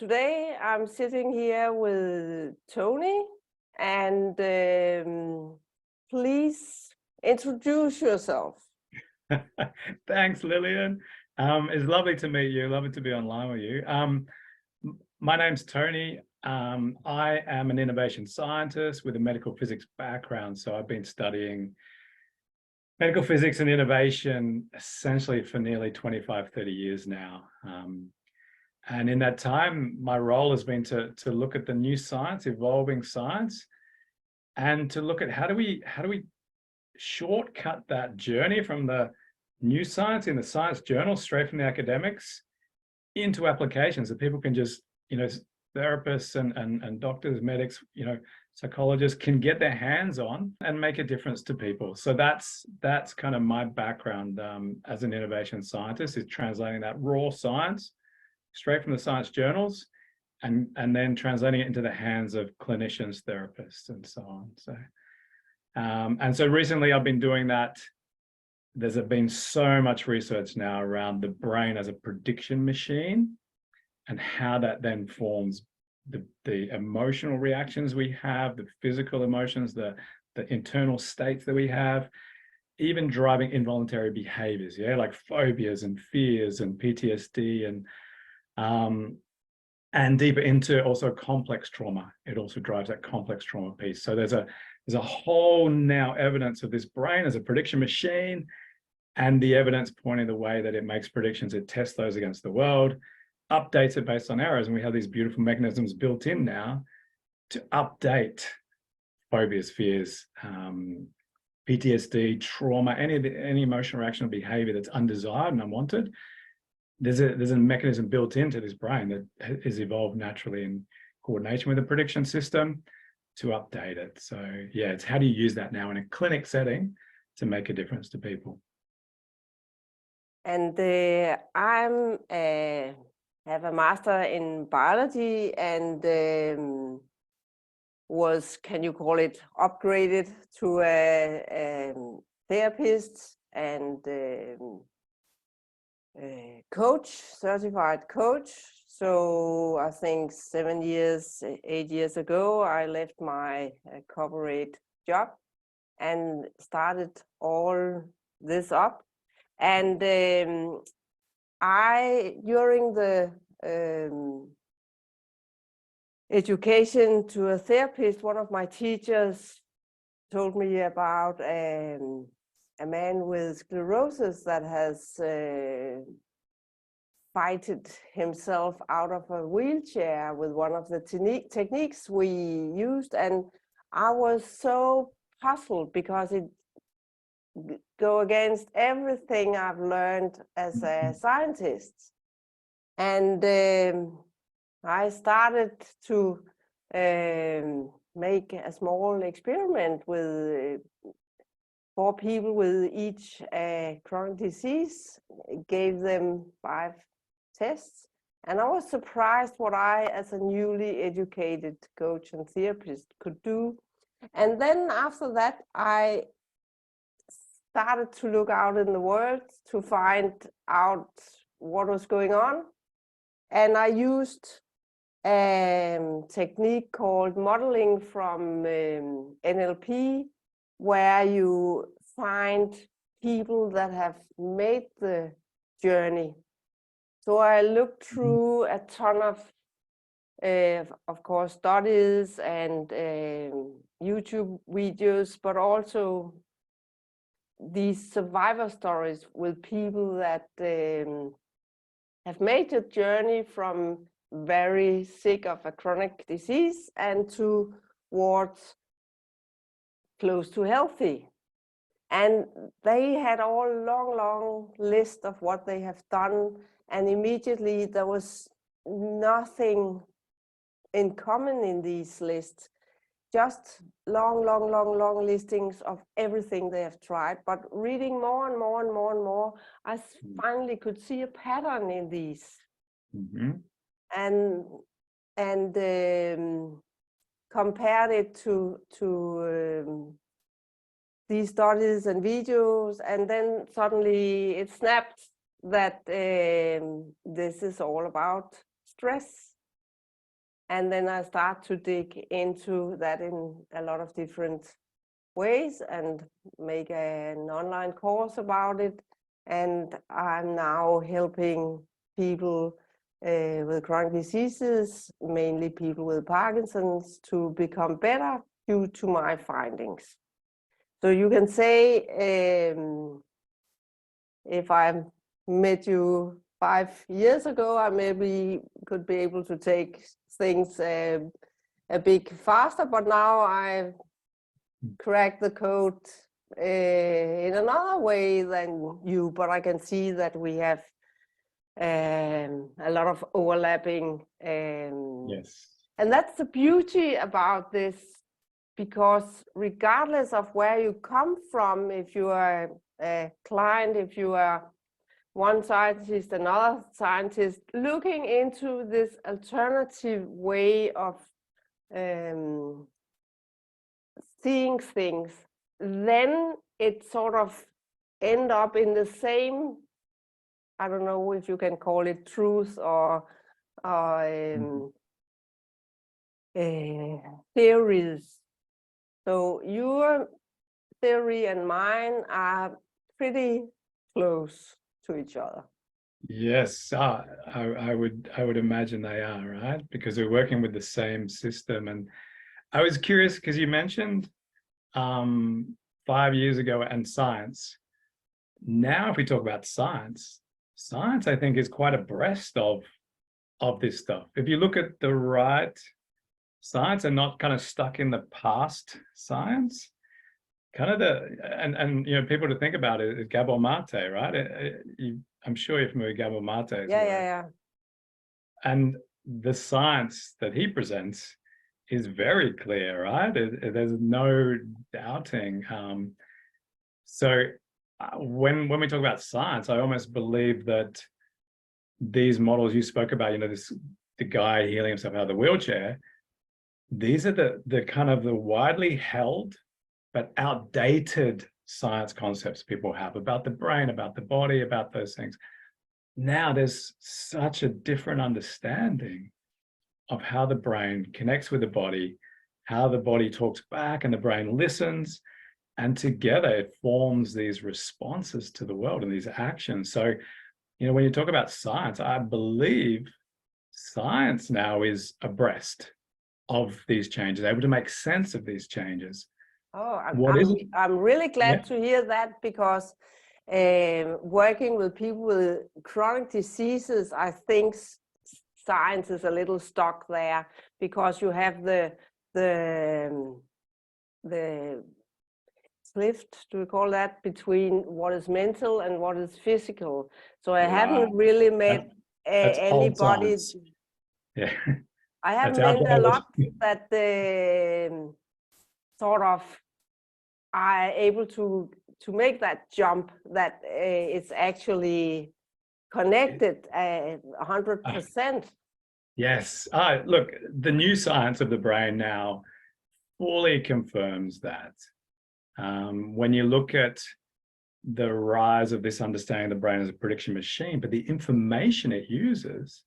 today I'm sitting here with Tony, and please introduce yourself. Thanks, Lilian. It's lovely to meet you. Lovely to be online with you. My name's Tony. I am an innovation scientist with a medical physics background. So I've been studying medical physics and innovation essentially for nearly 25, 30 years now. And in that time, my role has been to look at the new science, evolving science, and to look at how do we shortcut that journey from the new science in the science journal straight from the academics into applications that people can just, therapists and doctors, medics, psychologists can get their hands on and make a difference to people. So that's kind of my background as an innovation scientist, is translating that raw science straight from the science journals and then translating it into the hands of clinicians, therapists, and so on. So and so recently I've been doing that. There's been so much research now around the brain as a prediction machine and how that then forms the emotional reactions we have, the physical emotions, the internal states that we have, even driving involuntary behaviors, like phobias and fears and PTSD and deeper into also complex trauma. It also drives that complex trauma piece. So there's a whole now evidence of this brain as a prediction machine, and the evidence pointing the way that it makes predictions. It tests those against the world, updates it based on errors, and we have these beautiful mechanisms built in now to update phobias, fears, PTSD, trauma, any emotional reaction or behavior that's undesired and unwanted. There's a mechanism built into this brain that is evolved naturally in coordination with the prediction system to update it. So yeah, it's how do you use that now in a clinic setting to make a difference to people. And I'm have a master in biology and was, can you call it, upgraded to a therapist and coach, certified coach. So I think 8 years ago, I left my corporate job and started all this up. And during the education to a therapist, one of my teachers told me about a man with sclerosis that has fighted himself out of a wheelchair with one of the techniques we used. And I was so puzzled because it go against everything I've learned as a scientist. And I started to make a small experiment with 4 people with each chronic disease, gave them 5 tests. And I was surprised what I, as a newly educated coach and therapist, could do. And then after that, I started to look out in the world to find out what was going on. And I used a technique called modeling from NLP, where you find people that have made the journey. So I looked through a ton of course, studies and YouTube videos, but also these survivor stories with people that have made the journey from very sick of a chronic disease and towards close to healthy. And they had all long list of what they have done, and immediately there was nothing in common in these lists, just long listings of everything they have tried. But reading more and more, I finally could see a pattern in these. And compared it to these studies and videos, and then suddenly it snapped that this is all about stress. And then I start to dig into that in a lot of different ways and make an online course about it. And I'm now helping people with chronic diseases, mainly people with Parkinson's, to become better due to my findings. So you can say, if I met you 5 years ago, I maybe could be able to take things a bit faster, but now I've cracked the code in another way than you, but I can see that we have a lot of overlapping. Yes. And that's the beauty about this, because regardless of where you come from, if you are a client, if you are one scientist, another scientist, looking into this alternative way of seeing things, then it sort of end up in the same, I don't know if you can call it truth or theories. So your theory and mine are pretty close to each other. Yes, I would imagine they are, right? Because we're working with the same system. And I was curious because you mentioned 5 years ago and science. Now, if we talk about science, I think is quite abreast of this stuff. If you look at the right science and not kind of stuck in the past science, kind of and you know, people to think about it is Gabor Mate, right? I'm sure you're familiar with Gabor Mate's work. Yeah. And the science that he presents is very clear, right? There's no doubting. So when we talk about science, I almost believe that these models you spoke about, you know, the guy healing himself out of the wheelchair, these are the kind of the widely held but outdated science concepts people have about the brain, about the body, about those things. Now there's such a different understanding of how the brain connects with the body, how the body talks back and the brain listens, and together it forms these responses to the world and these actions. So, you know, when you talk about science, I believe science now is abreast of these changes, able to make sense of these changes. Oh, I'm really glad to hear that, because working with people with chronic diseases, I think science is a little stuck there, because you have the clift, do we call that, between what is mental and what is physical. So I haven't really met anybody. Yeah. I have met a lot that sort of are able to make that jump, that it's actually connected 100%. Yes. Look, the new science of the brain now fully confirms that. When you look at the rise of this understanding of the brain as a prediction machine, but the information it uses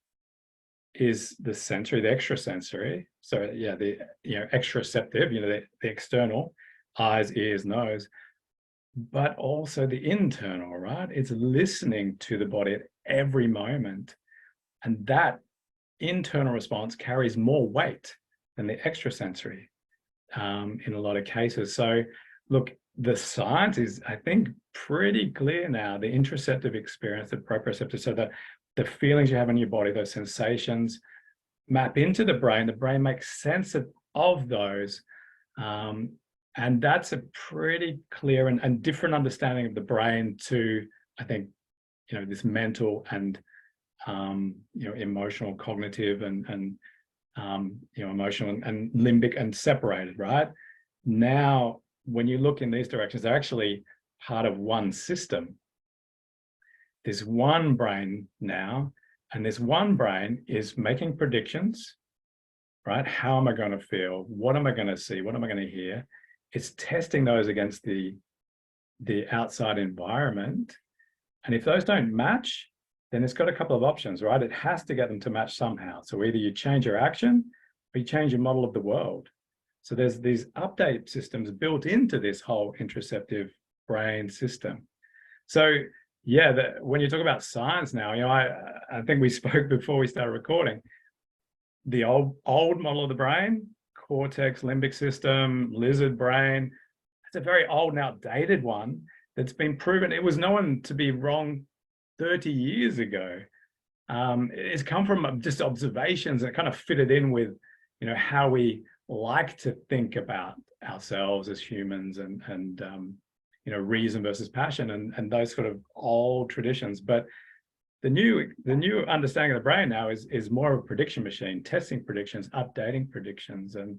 is the sensory, the extrasensory. So yeah, the extraceptive, the external, eyes, ears, nose, but also the internal, right? It's listening to the body at every moment. And that internal response carries more weight than the extrasensory in a lot of cases. So look, the science is, I think, pretty clear now. The interoceptive experience, the proprioceptive, so the feelings you have in your body, those sensations, map into the brain. The brain makes sense of those. And that's a pretty clear and different understanding of the brain to, I think, this mental and, emotional, cognitive and emotional and limbic and separated, right? Now, when you look in these directions, they're actually part of one system. There's one brain now, and this one brain is making predictions, right? How am I going to feel? What am I going to see? What am I going to hear? It's testing those against the outside environment. And if those don't match, then it's got a couple of options, right? It has to get them to match somehow. So either you change your action or you change your model of the world. So there's these update systems built into this whole interoceptive brain system. So yeah, when you talk about science now, I think we spoke before we started recording, the old model of the brain, cortex, limbic system, lizard brain, it's a very old and outdated one that's been proven. It was known to be wrong 30 years ago. It's come from just observations that kind of fitted in with, how we like to think about ourselves as humans and reason versus passion and those sort of old traditions. But the new understanding of the brain now is more of a prediction machine, testing predictions, updating predictions. And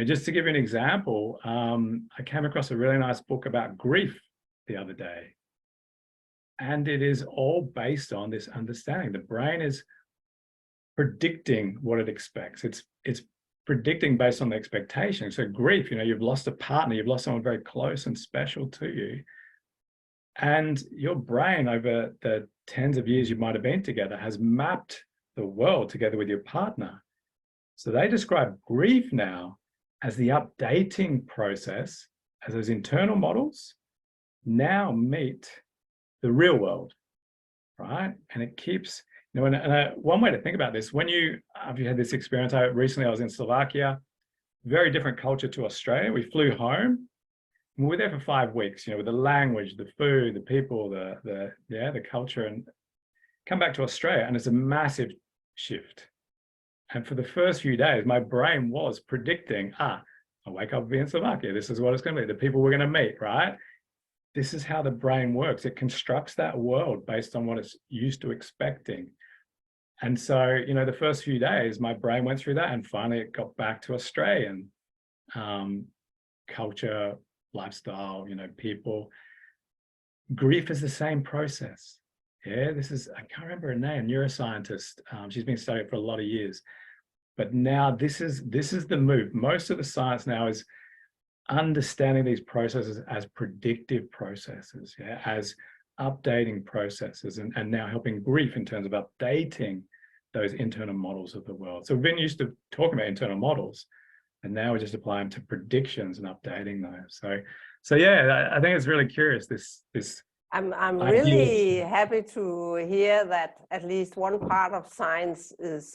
just to give you an example, I came across a really nice book about grief the other day, and it is all based on this understanding. The brain is predicting what it expects. It's predicting based on the expectation. So grief, you've lost a partner, you've lost someone very close and special to you, and your brain over the tens of years you might have been together has mapped the world together with your partner. So they describe grief now as the updating process, as those internal models now meet the real world, right? And it keeps, one way to think about this, have you had this experience? Recently I was in Slovakia, very different culture to Australia. We flew home, and we were there for 5 weeks, with the language, the food, the people, the culture, and come back to Australia, and it's a massive shift. And for the first few days, my brain was predicting, I'll wake up in Slovakia. This is what it's going to be. The people we're going to meet, right? This is how the brain works. It constructs that world based on what it's used to expecting. And so, the first few days, my brain went through that, and finally it got back to Australian culture, lifestyle, people. Grief is the same process. Yeah, I can't remember her name, neuroscientist. She's been studying for a lot of years. But now this is the move. Most of the science now is understanding these processes as predictive processes, as updating processes, and now helping grief in terms of updating those internal models of the world. So we've been used to talking about internal models, and now we're just applying them to predictions and updating those. So yeah, I think it's really curious, this I'm really happy to hear that at least one part of science is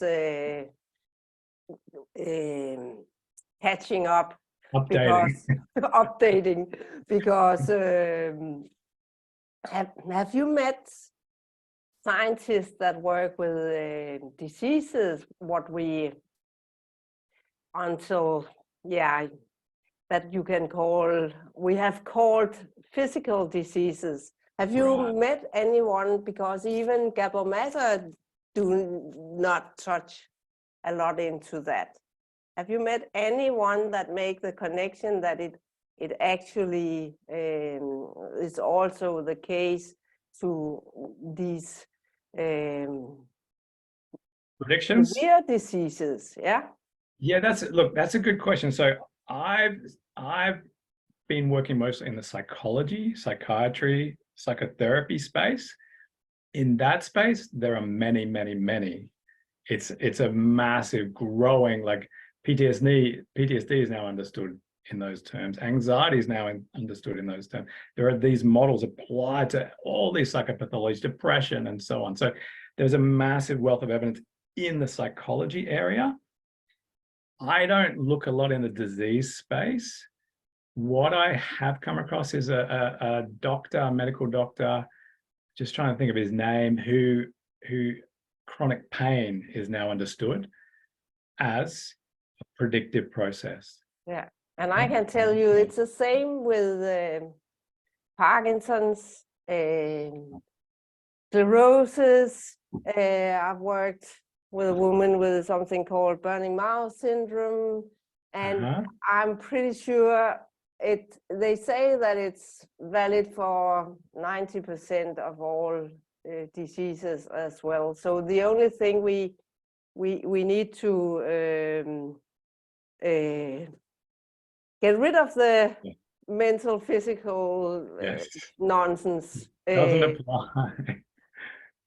catching up, updating, because have you met scientists that work with diseases, that you can call, we have called physical diseases? Have you met anyone? Because even Gabor Maté do not touch a lot into that. Have you met anyone that make the connection that it actually is also the case to these predictions? Severe diseases, yeah? Yeah, that's a good question. So I've been working mostly in the psychology, psychiatry, psychotherapy space. In that space, there are many, many, many. It's a massive growing, like PTSD is now understood in those terms. Anxiety is now understood in those terms. There are these models applied to all these psychopathologies, depression, and so on. So there's a massive wealth of evidence in the psychology area. I don't look a lot in the disease space. What I have come across is a doctor, a medical doctor, just trying to think of his name, who chronic pain is now understood as a predictive process. Yeah, and I can tell you it's the same with Parkinson's, sclerosis. I've worked with a woman with something called burning mouth syndrome, and I'm pretty sure they say that it's valid for 90% of all diseases as well. So the only thing we need to get rid of the mental, physical nonsense. Doesn't apply.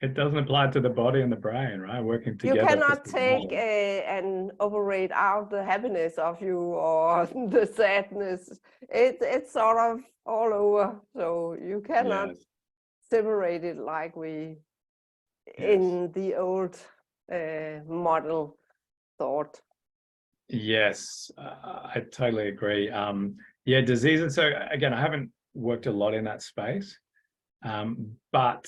it doesn't apply to the body and the brain, right? Working You together. cannot take and operate out the happiness of you or the sadness. It's sort of all over. So you cannot Yes. separate it like we Yes. in the old model thought. Yes, I totally agree. Yeah, diseases. So again, I haven't worked a lot in that space, but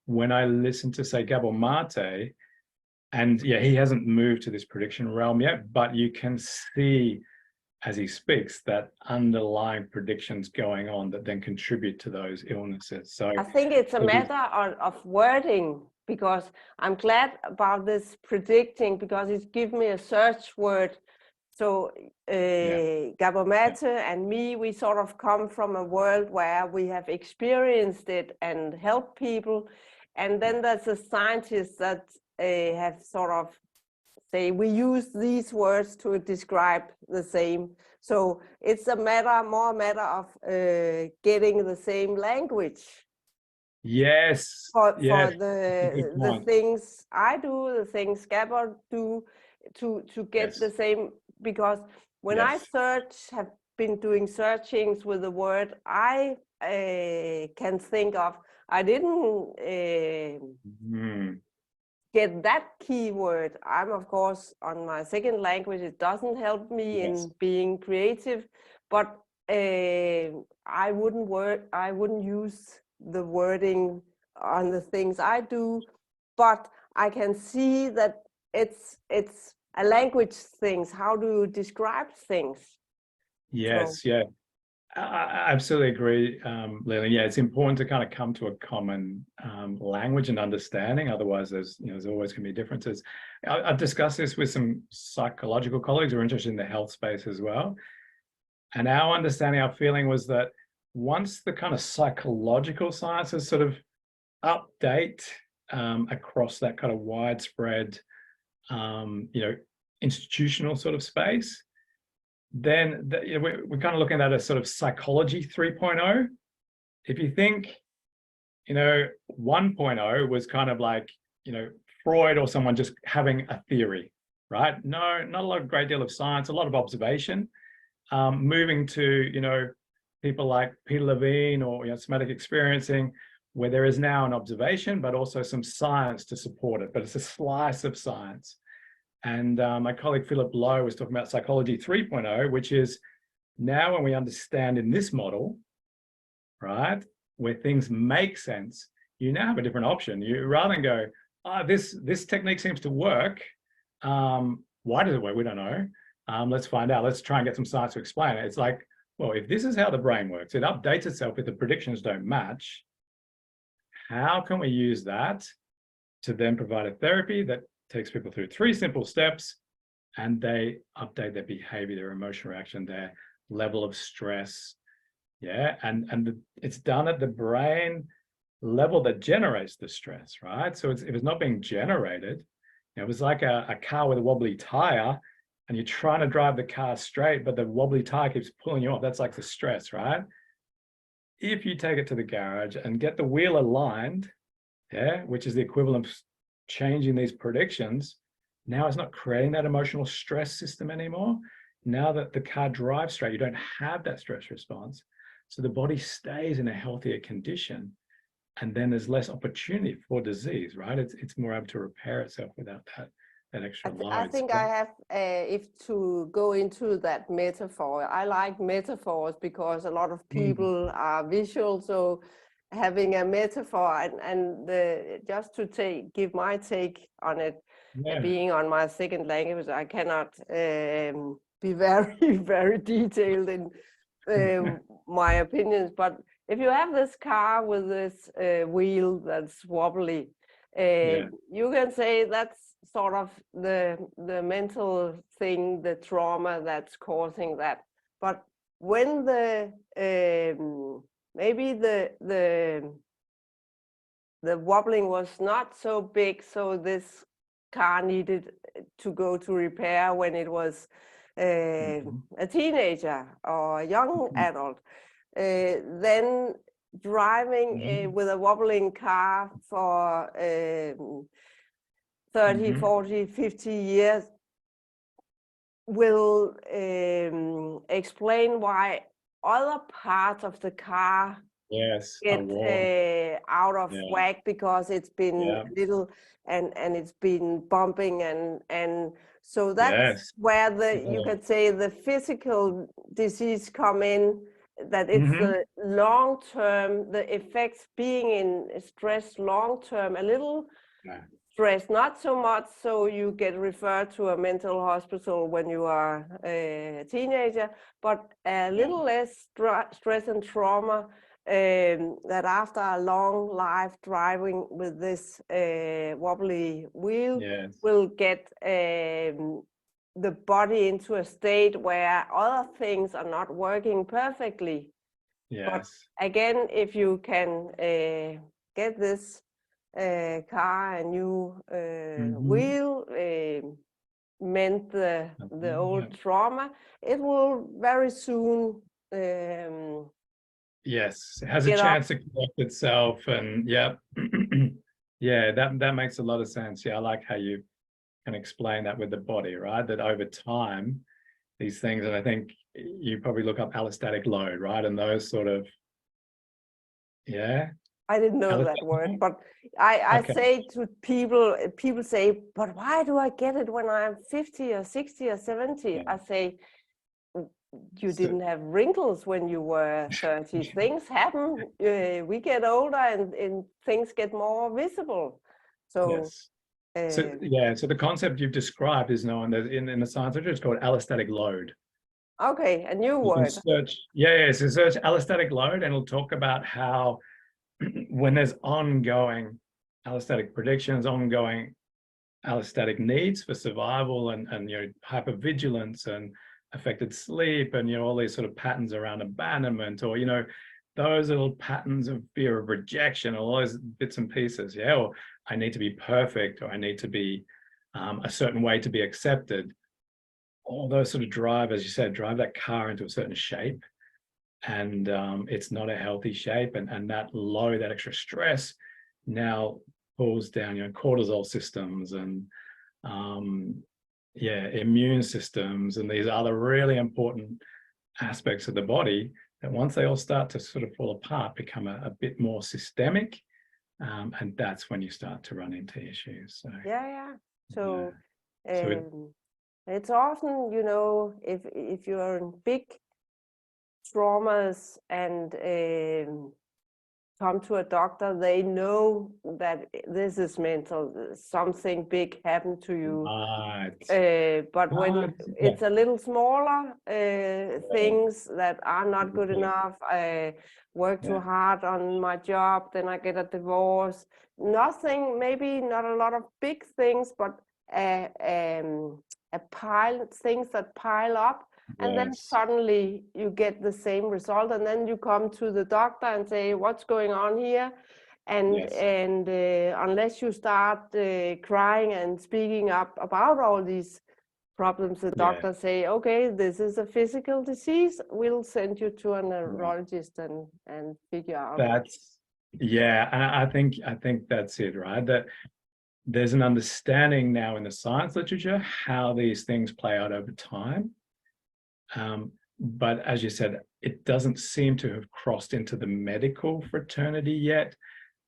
when I listen to, say, Gabor Mate, and yeah, he hasn't moved to this prediction realm yet, but you can see as he speaks that underlying predictions going on that then contribute to those illnesses. So I think it's a matter of wording, because I'm glad about this predicting, because it gives me a search word. So Gabor Mate and me, we sort of come from a world where we have experienced it and helped people. And then there's a scientist that have sort of say, we use these words to describe the same. So it's more a matter of getting the same language. yes, For yes, the things I do, the things Gabor do, to get yes. the same, because when I have been doing searchings with the word I can think of, I didn't get that keyword. I'm of course on my second language. It doesn't help me in being creative, but I wouldn't use the wording on the things I do, but I can see that it's a language things. How do you describe things? Yes, yeah. I absolutely agree, Lilian. Yeah, it's important to kind of come to a common language and understanding. Otherwise, there's always going to be differences. I've discussed this with some psychological colleagues who are interested in the health space as well. And our understanding, our feeling was that once the kind of psychological sciences sort of update across that kind of widespread, institutional sort of space, then we're kind of looking at a sort of psychology 3.0. If you think, 1.0 was kind of like, Freud or someone just having a theory, right? No, not a great deal of science, a lot of observation. Moving to, people like Peter Levine or somatic experiencing, where there is now an observation, but also some science to support it, but it's a slice of science. And my colleague Philip Lowe was talking about psychology 3.0, which is now when we understand in this model, right, where things make sense, you now have a different option. You rather than go, this technique seems to work. Why does it work? We don't know. Let's find out. Let's try and get some science to explain it. It's like, well, if this is how the brain works, it updates itself if the predictions don't match. How can we use that to then provide a therapy that takes people through 3 simple steps, and they update their behavior, their emotional reaction, their level of stress. Yeah, and it's done at the brain level that generates the stress, right? So if it's not being generated, it was like a car with a wobbly tire, and you're trying to drive the car straight, but the wobbly tire keeps pulling you off. That's like the stress, right? If you take it to the garage and get the wheel aligned, which is the equivalent of changing these predictions, now it's not creating that emotional stress system anymore. Now that the car drives straight, you don't have that stress response. So the body stays in a healthier condition, and then there's less opportunity for disease, right? It's more able to repair itself without that extra load. I think I have, if to go into that metaphor, I like metaphors because a lot of people are visual. So having a metaphor and just to give my take on it, being on my second language, I cannot be very, very detailed in my opinions. But if you have this car with this wheel that's wobbly, you can say that's sort of the mental thing, the trauma that's causing that. But when maybe the wobbling was not so big, so this car needed to go to repair when it was a teenager or a young adult, then driving with a wobbling car for 30, 40, 50 years will explain why other parts of the car get out of whack because it's been little and it's been bumping and so that's where you could say the physical disease come in, that it's the long term, the effects being in stress long term, a little stress, not so much so you get referred to a mental hospital when you are a teenager, but a little less stress and trauma, that after a long life driving with this wobbly wheel will get the body into a state where other things are not working perfectly. But again, if you can get this car a new wheel, mend the old trauma, it will very soon it has a chance to correct itself. And that makes a lot of sense. I like how you can explain that with the body, right? That over time these things, and I think you probably look up allostatic load, right? And those sort of I didn't know that word, but I say to people say, but why do I get it when I'm 50 or 60 or 70? I say, you didn't have wrinkles when you were 30. Things happen. We get older and things get more visible. So, so the concept you've described is known as in the science literature, it's called allostatic load. Okay, a new word. Search, so search allostatic load, and it'll talk about how when there's ongoing allostatic predictions, ongoing allostatic needs for survival and hypervigilance and affected sleep and all these sort of patterns around abandonment, or those little patterns of fear of rejection, all those bits and pieces, or I need to be perfect, or I need to be a certain way to be accepted. All those sort of drive, as you said, drive that car into a certain shape, and it's not a healthy shape, and that load, that extra stress now pulls down cortisol systems and immune systems and these other really important aspects of the body that once they all start to sort of fall apart, become a bit more systemic, and that's when you start to run into issues. So it's often, if you're in big traumas and come to a doctor, they know that this is mental, something big happened to you. But when it's a little smaller things that are not good enough, I work too hard on my job, then I get a divorce. Nothing, maybe not a lot of big things, but things that pile up. And then suddenly you get the same result, and then you come to the doctor and say, what's going on here? And unless you start crying and speaking up about all these problems, the doctor say, okay, this is a physical disease, we'll send you to a neurologist and figure out. And I think that's it, right? That there's an understanding now in the science literature how these things play out over time. But as you said, it doesn't seem to have crossed into the medical fraternity yet,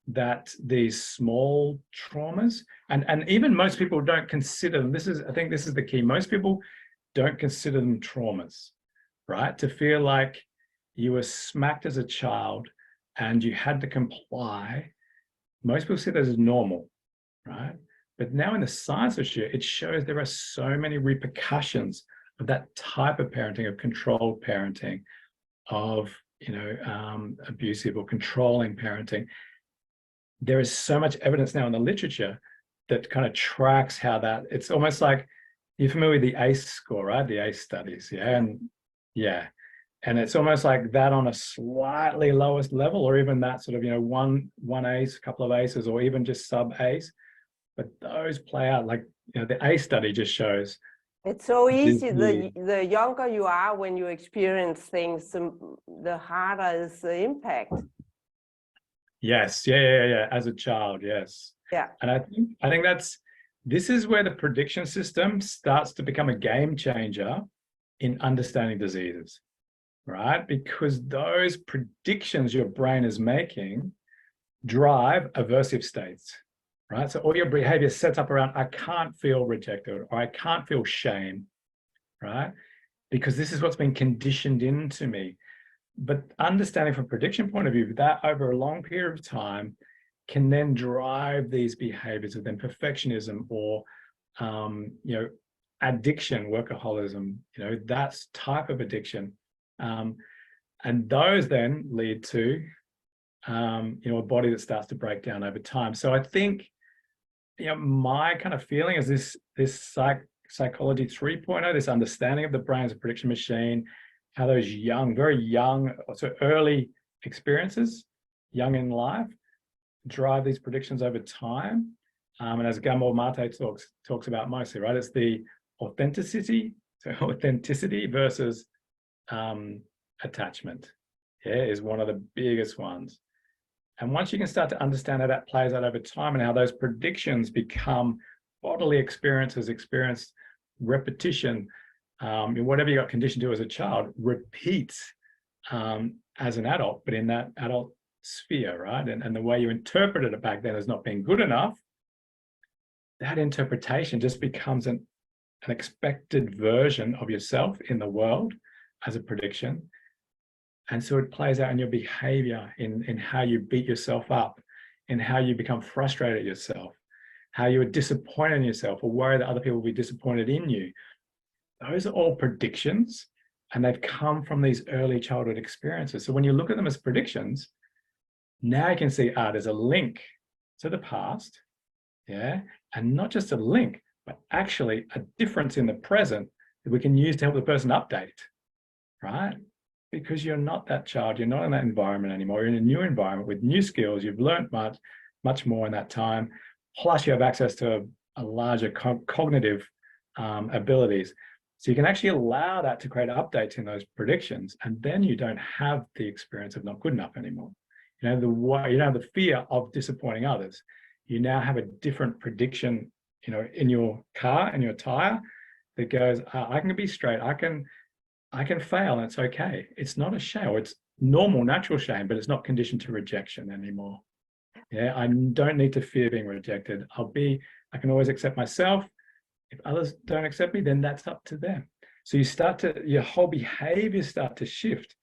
that these small traumas, and even most people don't consider them, I think this is the key, most people don't consider them traumas, right? To feel like you were smacked as a child and you had to comply, most people see that as normal, right? But now in the science literature, it shows there are so many repercussions of that type of parenting, of controlled parenting, of abusive or controlling parenting. There is so much evidence now in the literature that kind of tracks how that, it's almost like, you're familiar with the ACE score, right? The ACE studies, and it's almost like that on a slightly lowest level, or even that sort of one ACE, a couple of ACEs, or even just sub ACE. But those play out like the ACE study just shows. It's so easy. The younger you are when you experience things, the harder is the impact. Yes, yeah. As a child, yes. Yeah. And I think this is where the prediction system starts to become a game changer in understanding diseases, right? Because those predictions your brain is making drive aversive states, right? So all your behavior sets up around, I can't feel rejected, or I can't feel shame, right? Because this is what's been conditioned into me. But understanding from a prediction point of view, that over a long period of time can then drive these behaviors of then perfectionism or, addiction, workaholism, that's type of addiction. And those then lead to, a body that starts to break down over time. So I think, my kind of feeling is this psychology 3.0, this understanding of the brain as a prediction machine, how those young, very young, so early experiences, young in life, drive these predictions over time. And as Gabor Mate talks about mostly, right, it's the authenticity versus attachment, is one of the biggest ones. And once you can start to understand how that plays out over time and how those predictions become bodily experiences, experienced repetition, whatever you got conditioned to as a child, repeats as an adult, but in that adult sphere, right? And the way you interpreted it back then as not being good enough, that interpretation just becomes an expected version of yourself in the world as a prediction. And so it plays out in your behavior, in how you beat yourself up, in how you become frustrated at yourself, how you are disappointed in yourself or worry that other people will be disappointed in you. Those are all predictions, and they've come from these early childhood experiences. So when you look at them as predictions, now you can see, there's a link to the past, and not just a link, but actually a difference in the present that we can use to help the person update, right? Because you're not that child, you're not in that environment anymore, you're in a new environment with new skills, you've learned much more in that time, plus you have access to a larger cognitive abilities. So you can actually allow that to create updates in those predictions, and then you don't have the experience of not good enough anymore. You don't have the fear of disappointing others. You now have a different prediction, in your car, in your tire, that goes, I can be straight, I can fail, and it's okay. It's not a shame. It's normal, natural shame, but it's not conditioned to rejection anymore. I don't need to fear being rejected. I can always accept myself. If others don't accept me, then that's up to them. So your whole behavior start to shift.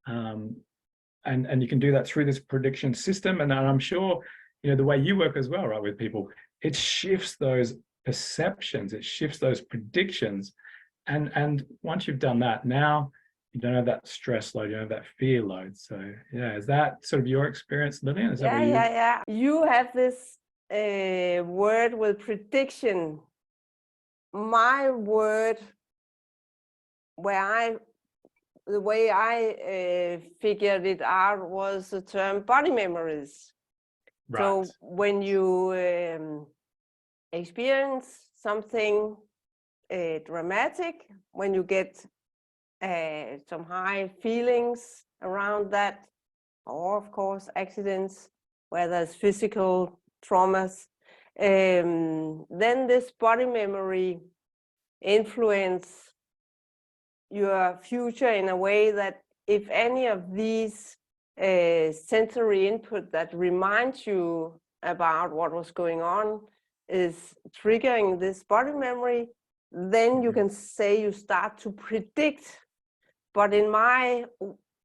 And you can do that through this prediction system. And I'm sure, the way you work as well, right, with people, it shifts those perceptions, it shifts those predictions. And once you've done that, now you don't have that stress load, you don't have that fear load. So is that sort of your experience, Lilian? Is that what you have this word with prediction. My word, the way I figured it out was the term body memories. Right. So when you experience something dramatic, when you get some high feelings around that, or of course accidents where there's physical traumas, then this body memory influence your future in a way that if any of these sensory input that reminds you about what was going on is triggering this body memory, then you can say you start to predict. But in my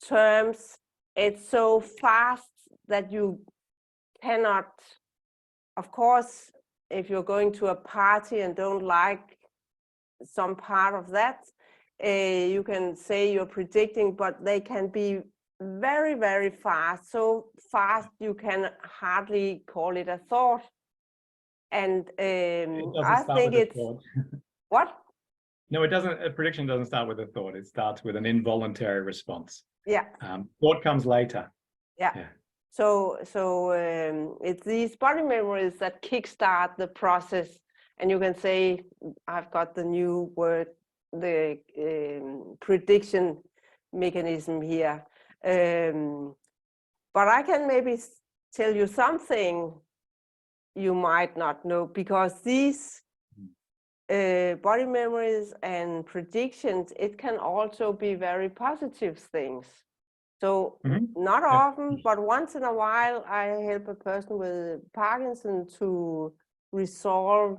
terms, it's so fast that you cannot, of course, if you're going to a party and don't like some part of that, you can say you're predicting, but they can be very, very fast. So fast you can hardly call it a thought. And I think it's what? No, it doesn't. A prediction doesn't start with a thought. It starts with an involuntary response. Yeah. Thought comes later. Yeah. So it's these body memories that kickstart the process, and you can say, I've got the new word, the prediction mechanism here. But I can maybe tell you something you might not know, because these body memories and predictions, it can also be very positive things. So not often, but once in a while, I help a person with Parkinson to resolve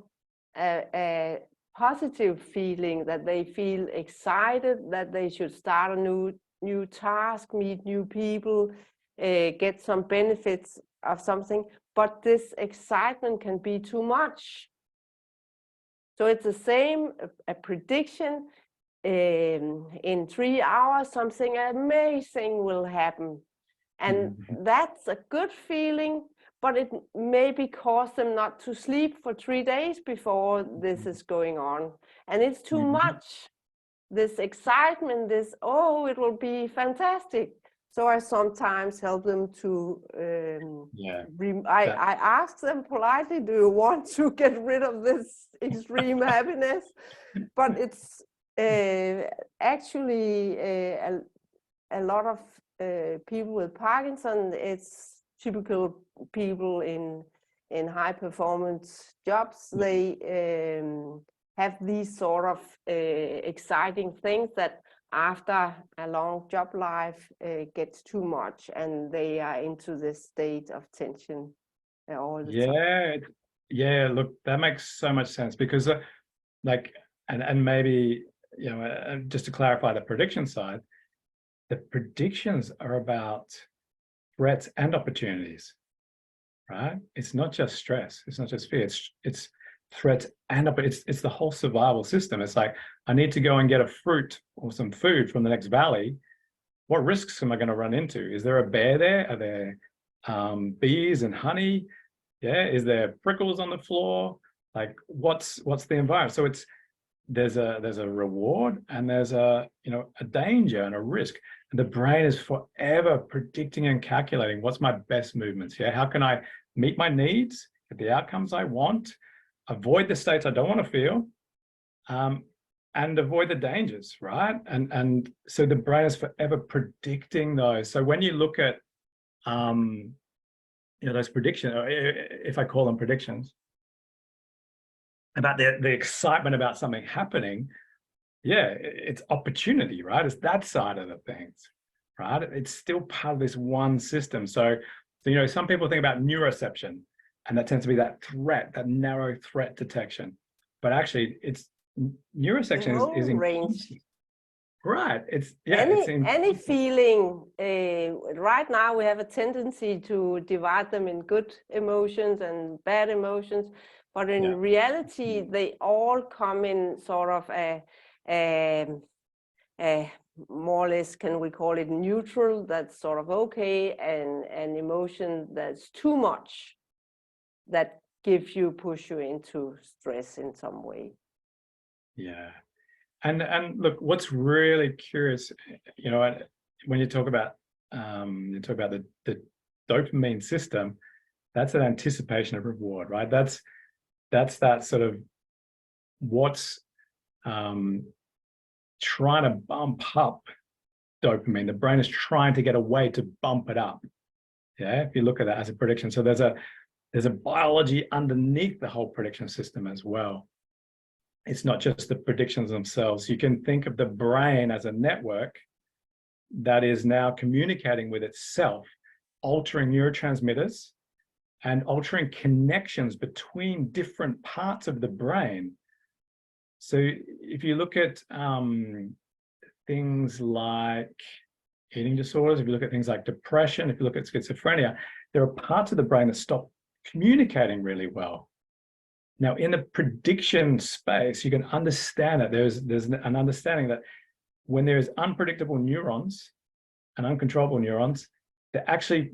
a positive feeling, that they feel excited, that they should start a new task, meet new people, get some benefits of something. But this excitement can be too much. So it's the same, a prediction. In 3 hours, something amazing will happen. And that's a good feeling, but it maybe cause them not to sleep for 3 days before this is going on. And it's too much, this excitement, this, oh, it will be fantastic. So I sometimes help them to, I ask them politely, do you want to get rid of this extreme happiness? But it's actually a lot of people with Parkinson. It's typical people in high performance jobs. They have these sort of exciting things that after a long job life gets too much, and they are into this state of tension all the time. Yeah, look, that makes so much sense, because like, and maybe, you know, just to clarify the prediction side, the predictions are about threats and opportunities, right? It's not just stress, it's not just fear, it's threats and it's the whole survival system. It's like, I need to go and get a fruit or some food from the next valley. What risks am I going to run into? Is there a bear there? Are there bees and honey? Yeah, is there prickles on the floor? Like, what's the environment? So there's a reward, and there's a danger and a risk. And the brain is forever predicting and calculating, what's my best movements? Yeah, how can I meet my needs, get the outcomes I want, avoid the states I don't want to feel, and avoid the dangers, right? And so the brain is forever predicting those. So when you look at those predictions, if I call them predictions, about the excitement about something happening, yeah, it's opportunity, right? It's that side of the things, right? It's still part of this one system. So some people think about neuroception, and that tends to be that threat, that narrow threat detection. But actually, it's neuroception is in range. Right. It's any feeling. Right now, we have a tendency to divide them in good emotions and bad emotions, but in reality, they all come in sort of a more or less, can we call it neutral? That's sort of okay, and an emotion that's too much, that push you into stress in some way. Yeah. And look, what's really curious, when you talk about the dopamine system, that's an anticipation of reward, right? That's that sort of what's trying to bump up dopamine. The brain is trying to get a way to bump it up. Yeah, if you look at that as a prediction. So there's a biology underneath the whole prediction system as well. It's not just the predictions themselves. You can think of the brain as a network that is now communicating with itself, altering neurotransmitters and altering connections between different parts of the brain. So if you look at things like eating disorders, if you look at things like depression, if you look at schizophrenia, there are parts of the brain that stop communicating really well. Now, in the prediction space, you can understand that there's an understanding that when there's unpredictable neurons and uncontrollable neurons, they're actually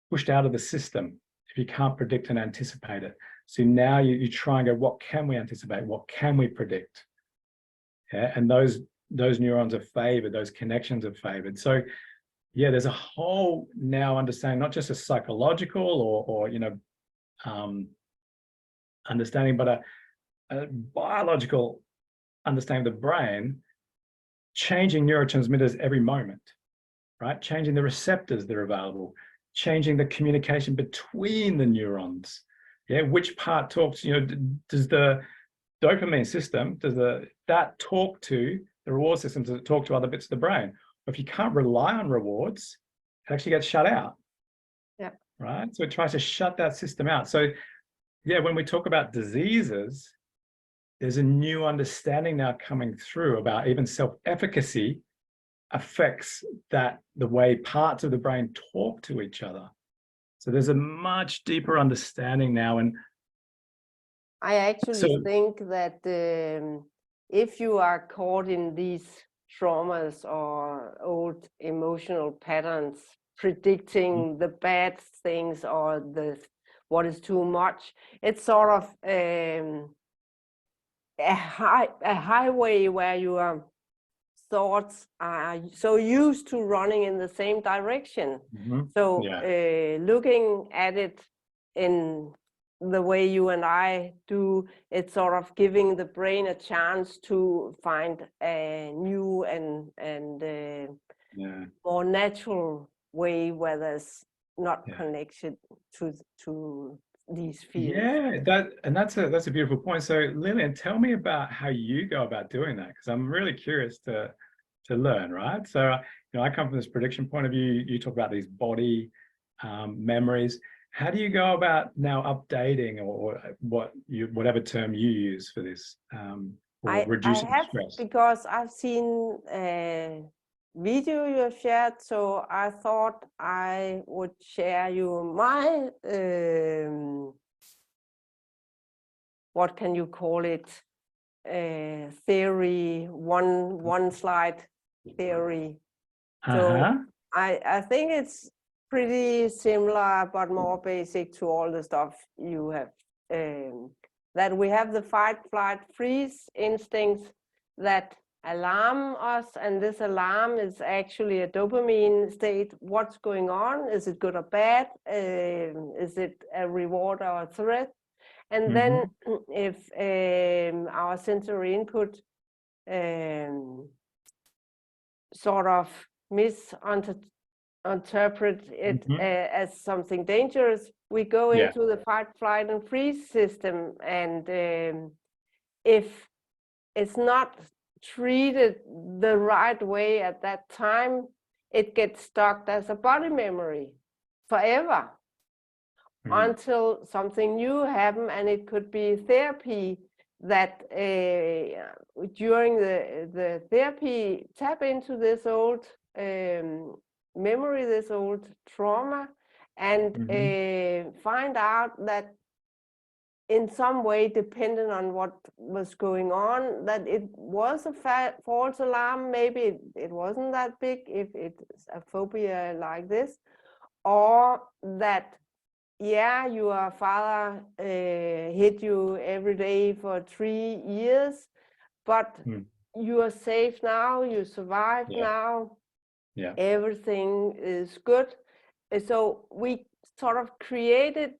pushed out of the system if you can't predict and anticipate it. So now you try and go, what can we anticipate? What can we predict? Yeah, and those neurons are favored, those connections are favored. So yeah, there's a whole now understanding, not just a psychological or understanding, but a biological understanding of the brain, changing neurotransmitters every moment, right? Changing the receptors that are available, changing the communication between the neurons. Yeah, which part talks, does the dopamine system, that talk to the reward system, does it talk to other bits of the brain? If you can't rely on rewards, it actually gets shut out. Yeah. Right. So it tries to shut that system out. So yeah, when we talk about diseases, there's a new understanding now coming through about even self-efficacy affects the way parts of the brain talk to each other. So there's a much deeper understanding now. And I actually think that if you are caught in these traumas or old emotional patterns, predicting the bad things or what is too much, it's sort of a highway where your thoughts are so used to running in the same direction. So looking at it in the way you and I do, it's sort of giving the brain a chance to find a new and more natural way where there's not connection to these feelings. Yeah, that's a beautiful point. So Lilian, tell me about how you go about doing that, because I'm really curious to learn, right? So I come from this prediction point of view. You talk about these body memories. How do you go about now updating or whatever term you use for this, or reducing stress? Because I've seen a video you have shared, so I thought I would share you my what can you call it, theory, one slide theory. So I think it's pretty similar but more basic to all the stuff you have, that we have the fight, flight, freeze instincts that alarm us, and this alarm is actually a dopamine state. What's going on? Is it good or bad? Is it a reward or a threat? And then if our sensory input sort of misinterpret it as something dangerous, we go into the fight, flight, and freeze system. And if it's not treated the right way at that time, it gets stuck as a body memory forever. Until something new happens, and it could be therapy that during the therapy tap into this old memory, this old trauma, and find out that in some way, depending on what was going on, that it was a false alarm. Maybe it wasn't that big if it's a phobia like this, or that your father hit you every day for 3 years, but you are safe now, you survived now, everything is good. So we sort of created,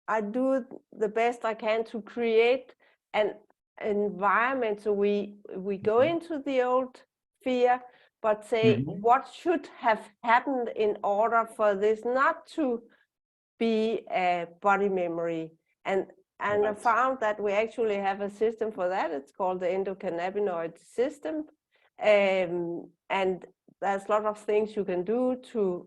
I do the best I can to create an environment. So we go into the old fear, but say what should have happened in order for this not to be a body memory. And I found that we actually have a system for that. It's called the endocannabinoid system. And there's a lot of things you can do to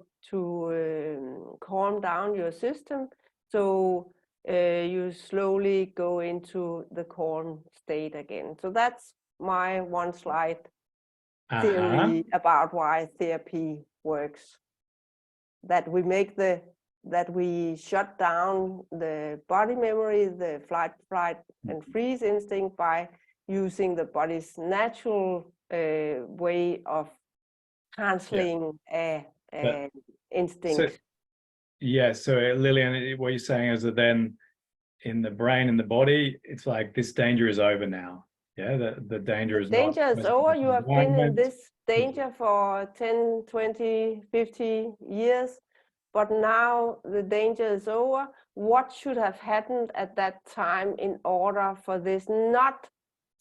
calm down your system. So you slowly go into the calm state again. So that's my one slide theory about why therapy works. That we shut down the body memory, the flight, and freeze instinct by using the body's natural way of canceling instinct. So Lilian, what you're saying is that then in the brain and the body, it's like this danger is over now. Yeah, the danger is over. You have been in this danger for 10, 20, 50 years. But now the danger is over. What should have happened at that time in order for this not?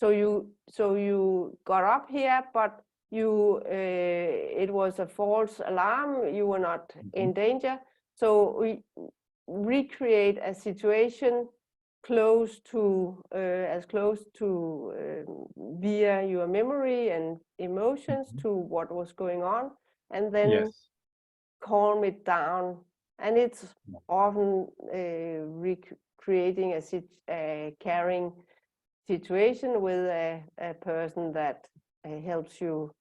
So you got up here, but it was a false alarm, you were not in danger. So we recreate a situation close to as close to via your memory and emotions to what was going on, and then Yes. calm it down. And it's often recreating a caring situation with a person that helps you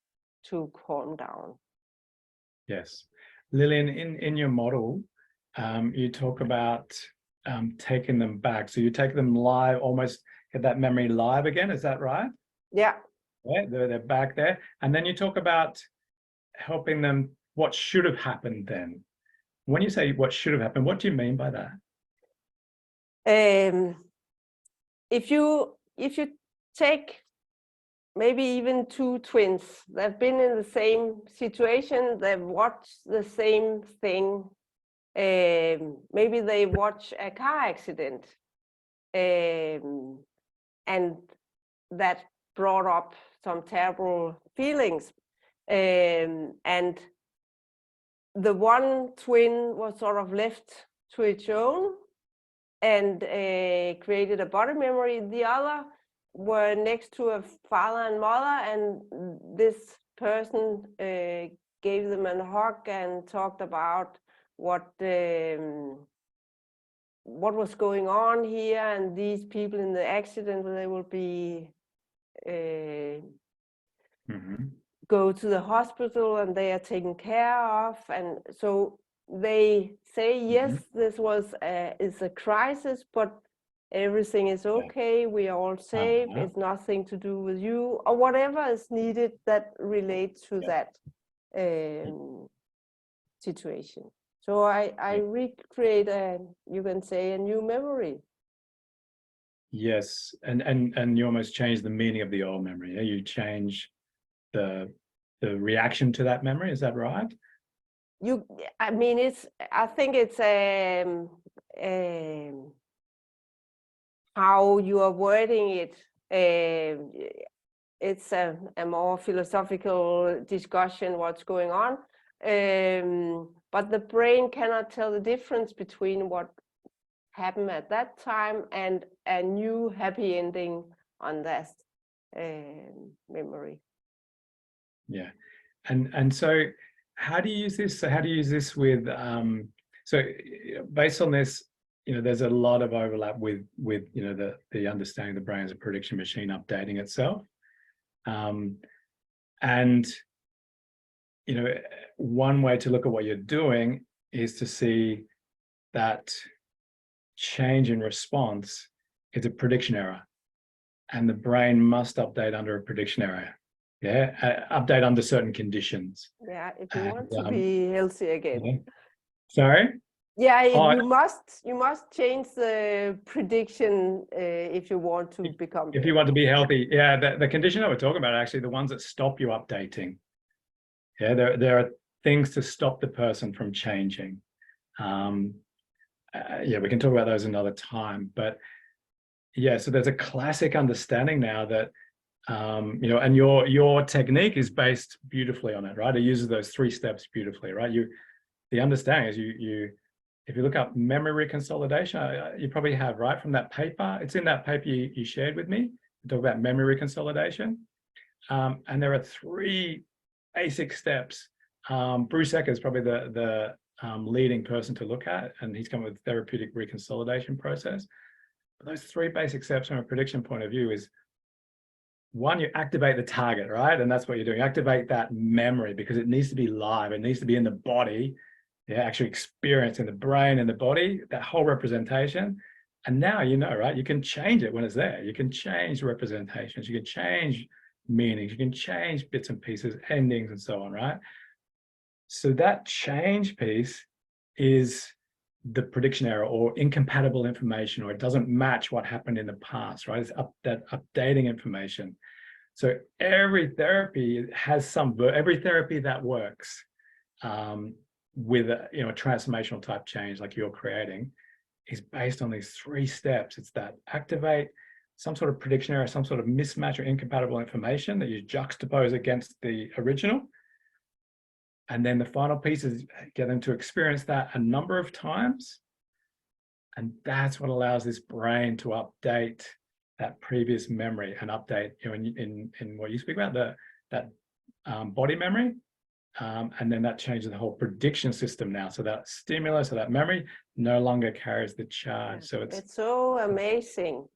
to calm down. Yes. Lilian, in your model, you talk about taking them back. So you take them live, almost get that memory live again. Is that right? Yeah. Yeah, they're back there. And then you talk about helping them, what should have happened then. When you say what should have happened, what do you mean by that? If you take maybe even two twins that have been in the same situation, they've watched the same thing. Maybe they watch a car accident, and that brought up some terrible feelings. And the one twin was sort of left to its own and created a body memory. The other were next to a father and mother, and this person gave them a hug and talked about what was going on here, and these people in the accident, they will be go to the hospital and they are taken care of. And so they say, yes, this was is a crisis, but everything is okay, we are all safe, it's nothing to do with you, or whatever is needed that relates to that situation. So I recreate you can say a new memory. Yes, and you almost change the meaning of the old memory. You change the reaction to that memory. Is that right? I mean, I think it's how you are wording it. It's a more philosophical discussion what's going on. But the brain cannot tell the difference between what happened at that time and a new happy ending on that memory. Yeah, and so how do you use this? So how do you use this with so based on this, there's a lot of overlap with the understanding the brain as a prediction machine updating itself, and one way to look at what you're doing is to see that change in response is a prediction error, and the brain must update under a prediction error. Yeah, update under certain conditions. Yeah, if you want to be healthy again. Yeah. Sorry? Yeah, you must change the prediction if you want to become. If you want to be healthy, yeah. The condition that we're talking about are actually the ones that stop you updating. Yeah, there are things to stop the person from changing. Yeah, we can talk about those another time. But yeah, so there's a classic understanding now that and your technique is based beautifully on it, right? It uses those 3 steps beautifully, right? The understanding is if you look up memory reconsolidation, you probably have, right, from that paper. It's in that paper you shared with me. We talk about memory reconsolidation, and there are 3 basic steps. Bruce Ecker is probably the leading person to look at, and he's come up with therapeutic reconsolidation process. But those 3 basic steps from a prediction point of view is, 1, you activate the target, right? And that's what you're doing. Activate that memory because it needs to be live. It needs to be in the body. Yeah, actually experience in the brain and the body, that whole representation. And now right? You can change it when it's there. You can change representations. You can change meanings. You can change bits and pieces, endings, and so on, right? So that change piece is the prediction error or incompatible information, or it doesn't match what happened in the past, right? It's that updating information. So every therapy has every therapy that works with a transformational type change like you're creating is based on these 3 steps. It's that activate, some sort of prediction error, some sort of mismatch or incompatible information that you juxtapose against the original. And then the final piece is get them to experience that a number of times. And that's what allows this brain to update that previous memory and update, you know, in what you speak about, that body memory. And then that changes the whole prediction system now. So that stimulus or that memory no longer carries the charge. So it's so amazing.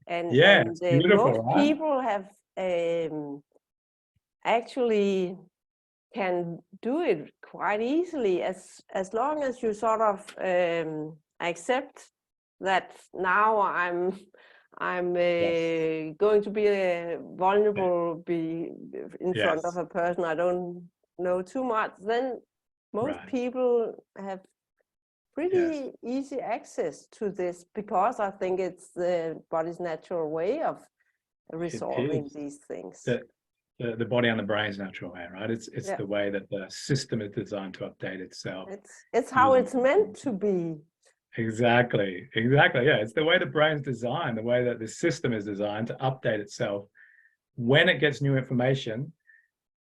And, yeah, and it's beautiful, most right? people have actually can do it quite easily as long as you sort of accept that now I'm going to be vulnerable, be in front of a person I don't know too much. Then most people have pretty easy access to this, because I think it's the body's natural way of resolving these things. The body and the brain's natural way, right? It's the way that the system is designed to update itself. It's how it's meant to be. Exactly. Yeah, it's the way the brain's designed, the way that the system is designed to update itself when it gets new information,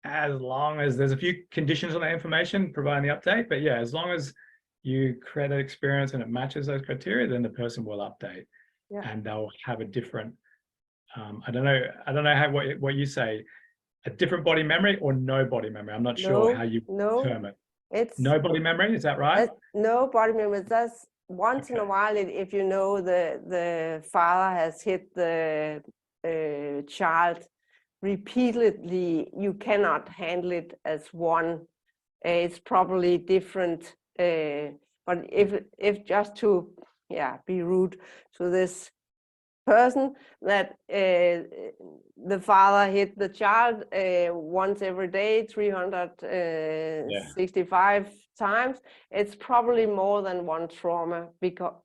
as long as there's a few conditions on that information providing the update. But yeah, as long as you create an experience and it matches those criteria, then the person will update, and they'll have a different, I don't know how what you say, a different body memory or no body memory. I'm not sure how you term it. It's no body memory, is that right? No body memory. That's once in a while, if you know the father has hit the child repeatedly, you cannot handle it as one. It's probably different. But if just to be rude to this person, that the father hit the child once every day 365 times, it's probably more than one trauma,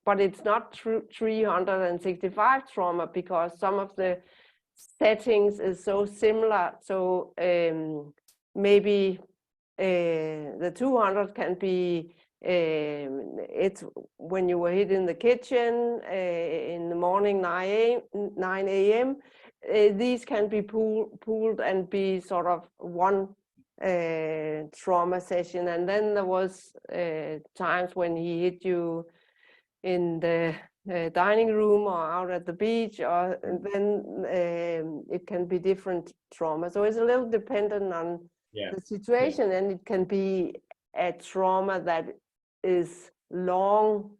but it's not 365 trauma, because some of the settings is so similar. So maybe the 200 can be it's when you were hit in the kitchen in the morning, 9 a.m. These can be pooled and be sort of one trauma session. And then there was times when he hit you in the dining room or out at the beach, or then it can be different trauma. So it's a little dependent on the situation, and it can be a trauma that is long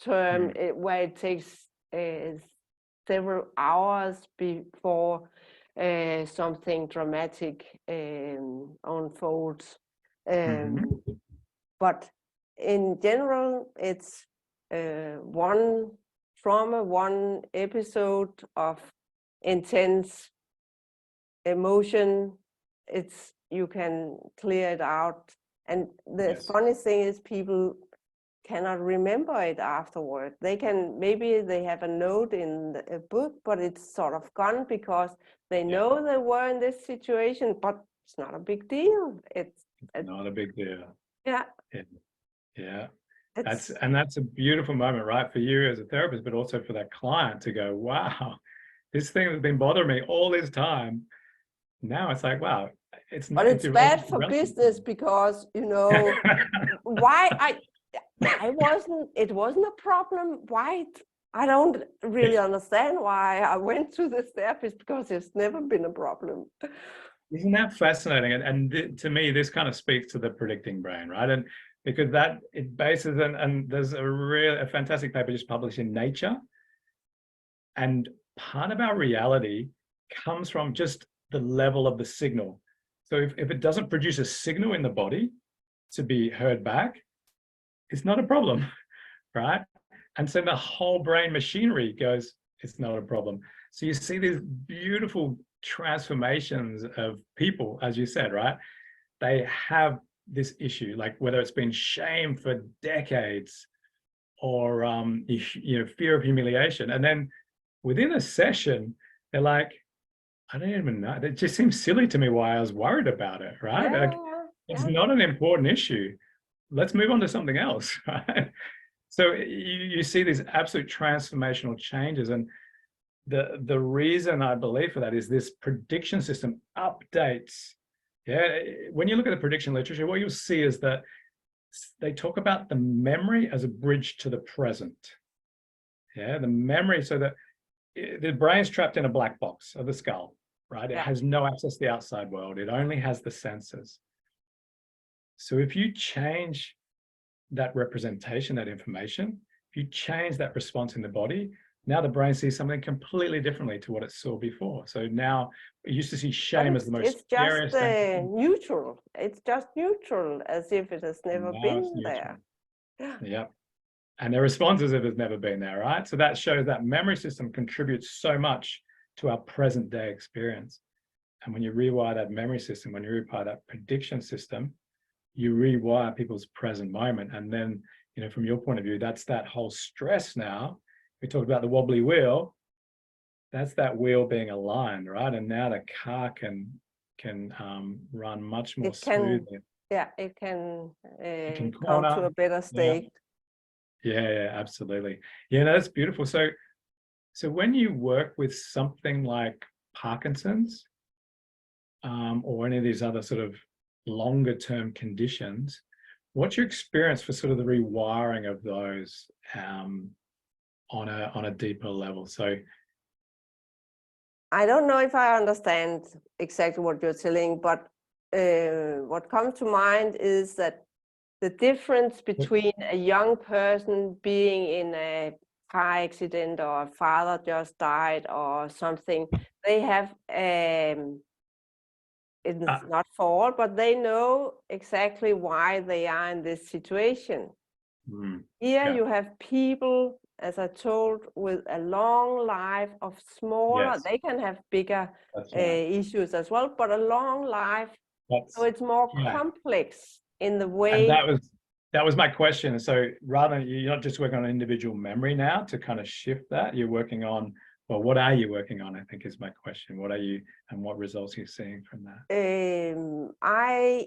term, where it takes several hours before something dramatic unfolds. But in general, it's one trauma, one episode of intense emotion. You can clear it out. And the funny thing is, people cannot remember it afterward. They can, maybe they have a note in a book, but it's sort of gone because they know they were in this situation, but it's not a big deal. It's not a big deal. Yeah. That's a beautiful moment, right, for you as a therapist, but also for that client to go, wow, this thing has been bothering me all this time. Now it's like, wow, it's not. But it's bad for business, because why it wasn't a problem. Why? I don't really understand why I went to this therapist, because it's never been a problem. Isn't that fascinating? And to me, this kind of speaks to the predicting brain, right? And because that it bases and there's a fantastic paper just published in Nature. And part of our reality comes from just the level of the signal. So if it doesn't produce a signal in the body to be heard back, it's not a problem, right? And so the whole brain machinery goes, it's not a problem. So you see these beautiful transformations of people, as you said, right? They have this issue, like whether it's been shame for decades or fear of humiliation. And then within a session, they're like, I don't even know. It just seems silly to me why I was worried about it, right? It's not an important issue. Let's move on to something else, right? So you see these absolute transformational changes. And the reason I believe for that is this prediction system updates. Yeah, when you look at the prediction literature, what you'll see is that they talk about the memory as a bridge to the present. Yeah, the memory, so that the brain's trapped in a black box of the skull, right? It has no access to the outside world. It only has the senses. So if you change that representation, that information, if you change that response in the body, now the brain sees something completely differently to what it saw before. So now it used to see shame as the most scariest thing. It's just neutral. It's just neutral, as if it has never been there. Yeah. And the response as if it's never been there, right? So that shows that memory system contributes so much to our present day experience. And when you rewire that memory system, when you rewire that prediction system, you rewire people's present moment. And then, you know, from your point of view, that's that whole stress now. We talked about the wobbly wheel. That's that wheel being aligned, right? And now the car can run much more smoothly. Yeah, it can come corner. to a better state. Yeah, absolutely. Yeah, that's beautiful. So when you work with something like Parkinson's, or any of these other sort of longer term conditions, what's your experience for sort of the rewiring of those on a deeper level? So I don't know if I understand exactly what you're telling, but what comes to mind is that the difference between a young person being in a car accident, or a father just died or something, they have it's not fault, but they know exactly why they are in this situation. Here you have people, as I told, with a long life of smaller, they can have bigger issues as well, but a long life, so it's more complex in the way. And that was my question. So rather than, you're not just working on individual memory now to kind of shift that, you're working on, well, what are you working on, I think is my question. What are you, and what results are you seeing from that?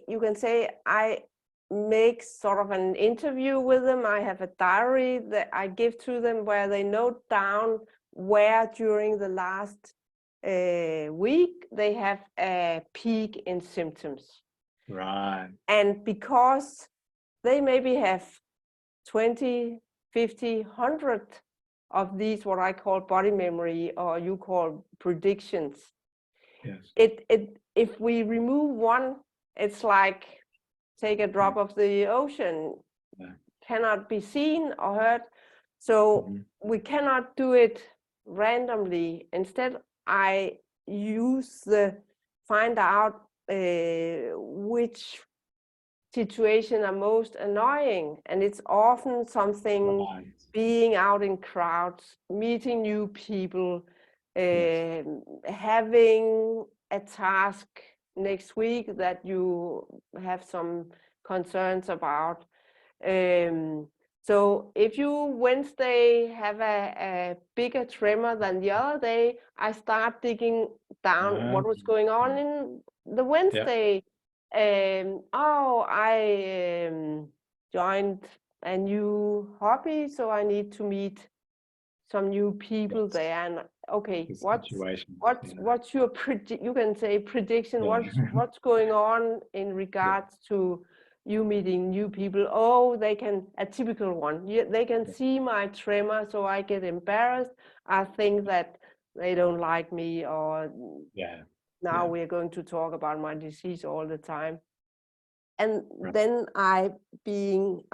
You can say I make sort of an interview with them. I have a diary that I give to them where they note down where during the last week they have a peak in symptoms. Right. And because they maybe have 20, 50, 100 of these, what I call body memory, or you call predictions. Yes. If we remove one, it's like take a drop of the ocean, cannot be seen or heard. So we cannot do it randomly. Instead, I use find out which situation are most annoying, and it's often something being out in crowds, meeting new people, having a task next week that you have some concerns about. So if you Wednesday have a bigger tremor than the other day, I start digging down what was going on in the Wednesday. I joined a new hobby, so I need to meet some new people there. And okay, what's your you can say prediction? What's going on in regards to you meeting new people? Oh, they can, a typical one. They can see my tremor, so I get embarrassed. I think that they don't like me, or now we're going to talk about my disease all the time. And then I'm being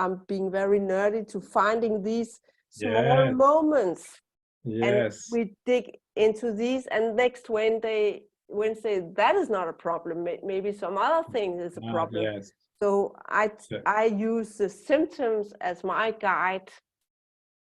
very nerdy to finding these small moments. And we dig into these, and next Wednesday, that is not a problem. Maybe some other thing is a problem. So I use the symptoms as my guide.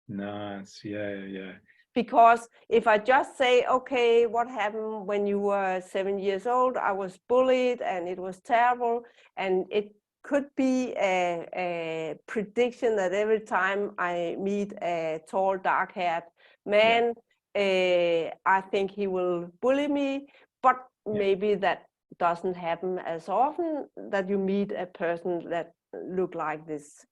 Nice, yeah. Because if I just say, okay, what happened when you were 7 years old? I was bullied and it was terrible. And it could be a prediction that every time I meet a tall, dark-haired man, I think he will bully me. But maybe that doesn't happen as often, that you meet a person that look like this.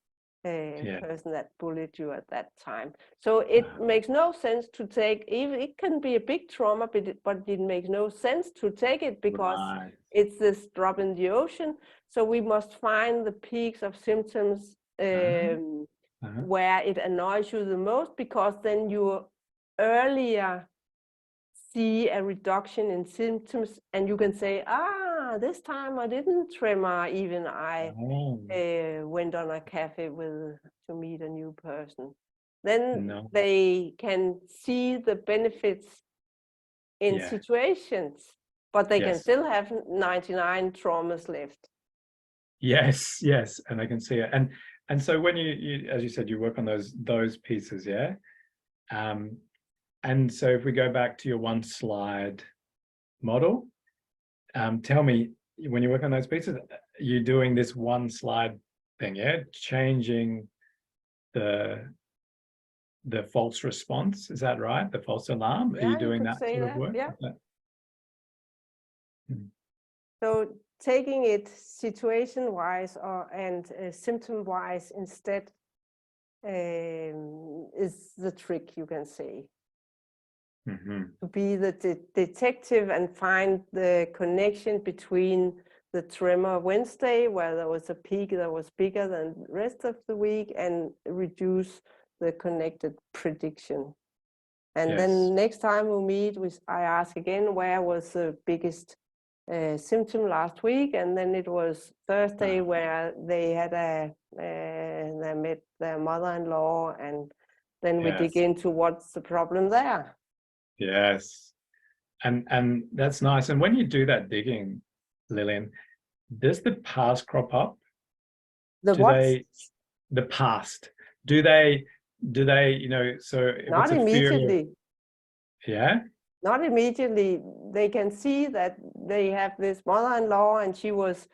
person that bullied you at that time. So it makes no sense to take, even it can be a big trauma, but it makes no sense to take it because it's this drop in the ocean. So we must find the peaks of symptoms where it annoys you the most, because then you earlier see a reduction in symptoms, and you can say, this time I didn't tremor, even I went on a cafe to meet a new person. Then they can see the benefits in situations, but they can still have 99 traumas left. Yes, and I can see it. And so when you as you said, you work on those pieces, and so if we go back to your one slide model, tell me, when you work on those pieces, you're doing this one slide thing, changing the false response, is that right? The false alarm? Are you doing that sort of work? So taking it situation-wise and symptom-wise instead is the trick, you can say. To be the detective and find the connection between the tremor Wednesday, where there was a peak that was bigger than the rest of the week, and reduce the connected prediction. And then next time we meet, I ask again, where was the biggest symptom last week? And then it was Thursday where they had they met their mother-in-law, and then we dig into what's the problem there. Yes, and that's nice. And when you do that digging, Lilian, does the past crop up? The past. Do they, so not immediately. Not immediately. They can see that they have this mother-in-law and she was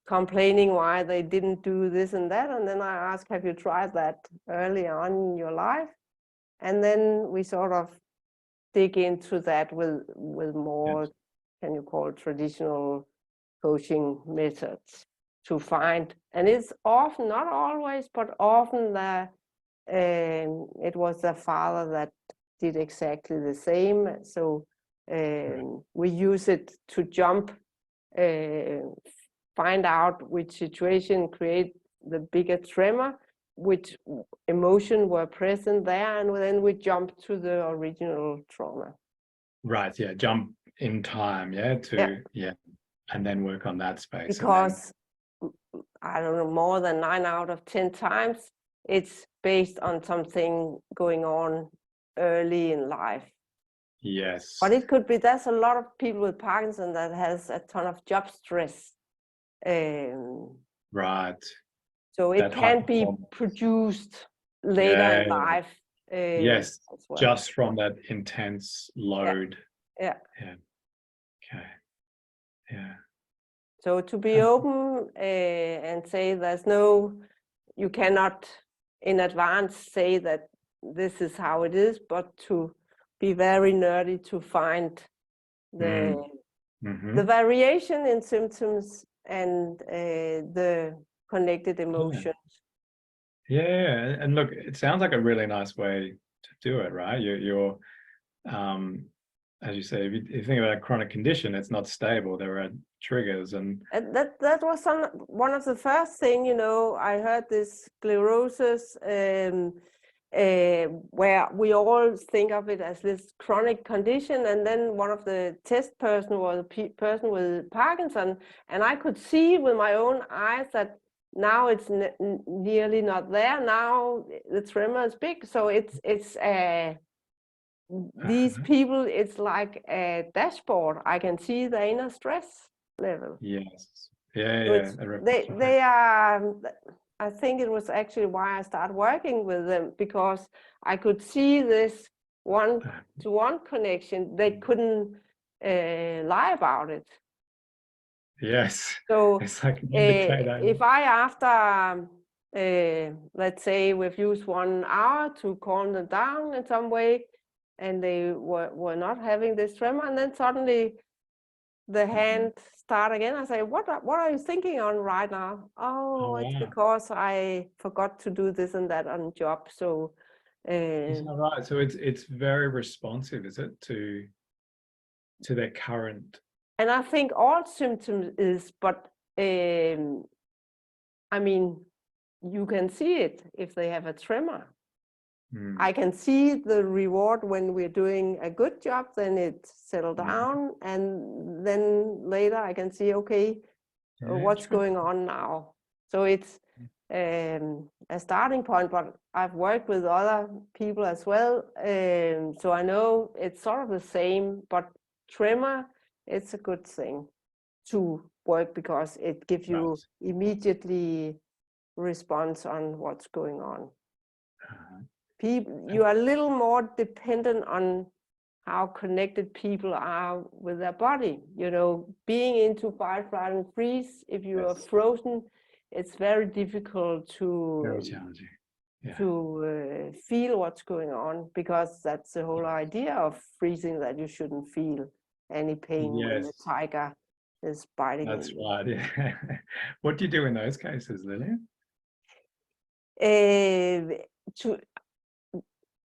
complaining why they didn't do this and that. And then I ask, have you tried that early on in your life? And then we sort of dig into that with more, can you call it, traditional coaching methods to find. And it's often, not always, but often that it was the father that did exactly the same. So we use it to jump, find out which situation create the bigger tremor, which emotion were present there, and then we jump to the original trauma. Right, jump in time, and then work on that space. Because I don't know, more than 9 out of 10 times, it's based on something going on early in life. Yes. But it could be, there's a lot of people with Parkinson that has a ton of job stress. Right. So it can be produced later in life. Yes, just from that intense load. Okay. So to be open and say you cannot in advance say that this is how it is, but to be very nerdy to find the variation in symptoms and the connected emotions. And look, it sounds like a really nice way to do it, right? You're as you say, if you think about a chronic condition, it's not stable. There are triggers, and that was one of the first thing, I heard this sclerosis, where we all think of it as this chronic condition, and then one of the test person was a person with Parkinson, and I could see with my own eyes that now it's nearly not there. Now the tremor is big, so it's these people, it's like a dashboard. I can see the inner stress level. Yes. They are, I think it was actually why I started working with them, because I could see this one-to-one connection. They couldn't lie about it. Yes. So it's like if I, after let's say we've used 1 hour to calm them down in some way, and they were not having this tremor, and then suddenly the hand start again. I say, what are you thinking on right now? Oh, it's wow. because I forgot to do this and that on job. So Is that right? So it's very responsive, is it, to their current? and I think all symptoms is, but I mean, you can see it if they have a tremor. I can see the reward when we're doing a good job, then it settled down, and then later I can see, okay, what's going on now? So it's a starting point, but I've worked with other people as well, so I know it's sort of the same, but tremor, it's a good thing to work because it gives you immediately response on what's going on. You are a little more dependent on how connected people are with their body. You know, being into fight, flight, and freeze, if you are frozen, it's very difficult to very challenging. to feel what's going on, because that's the whole idea of freezing, that you shouldn't feel any pain when the tiger is biting That's you. right. Yeah. What do you do in those cases, Lilian?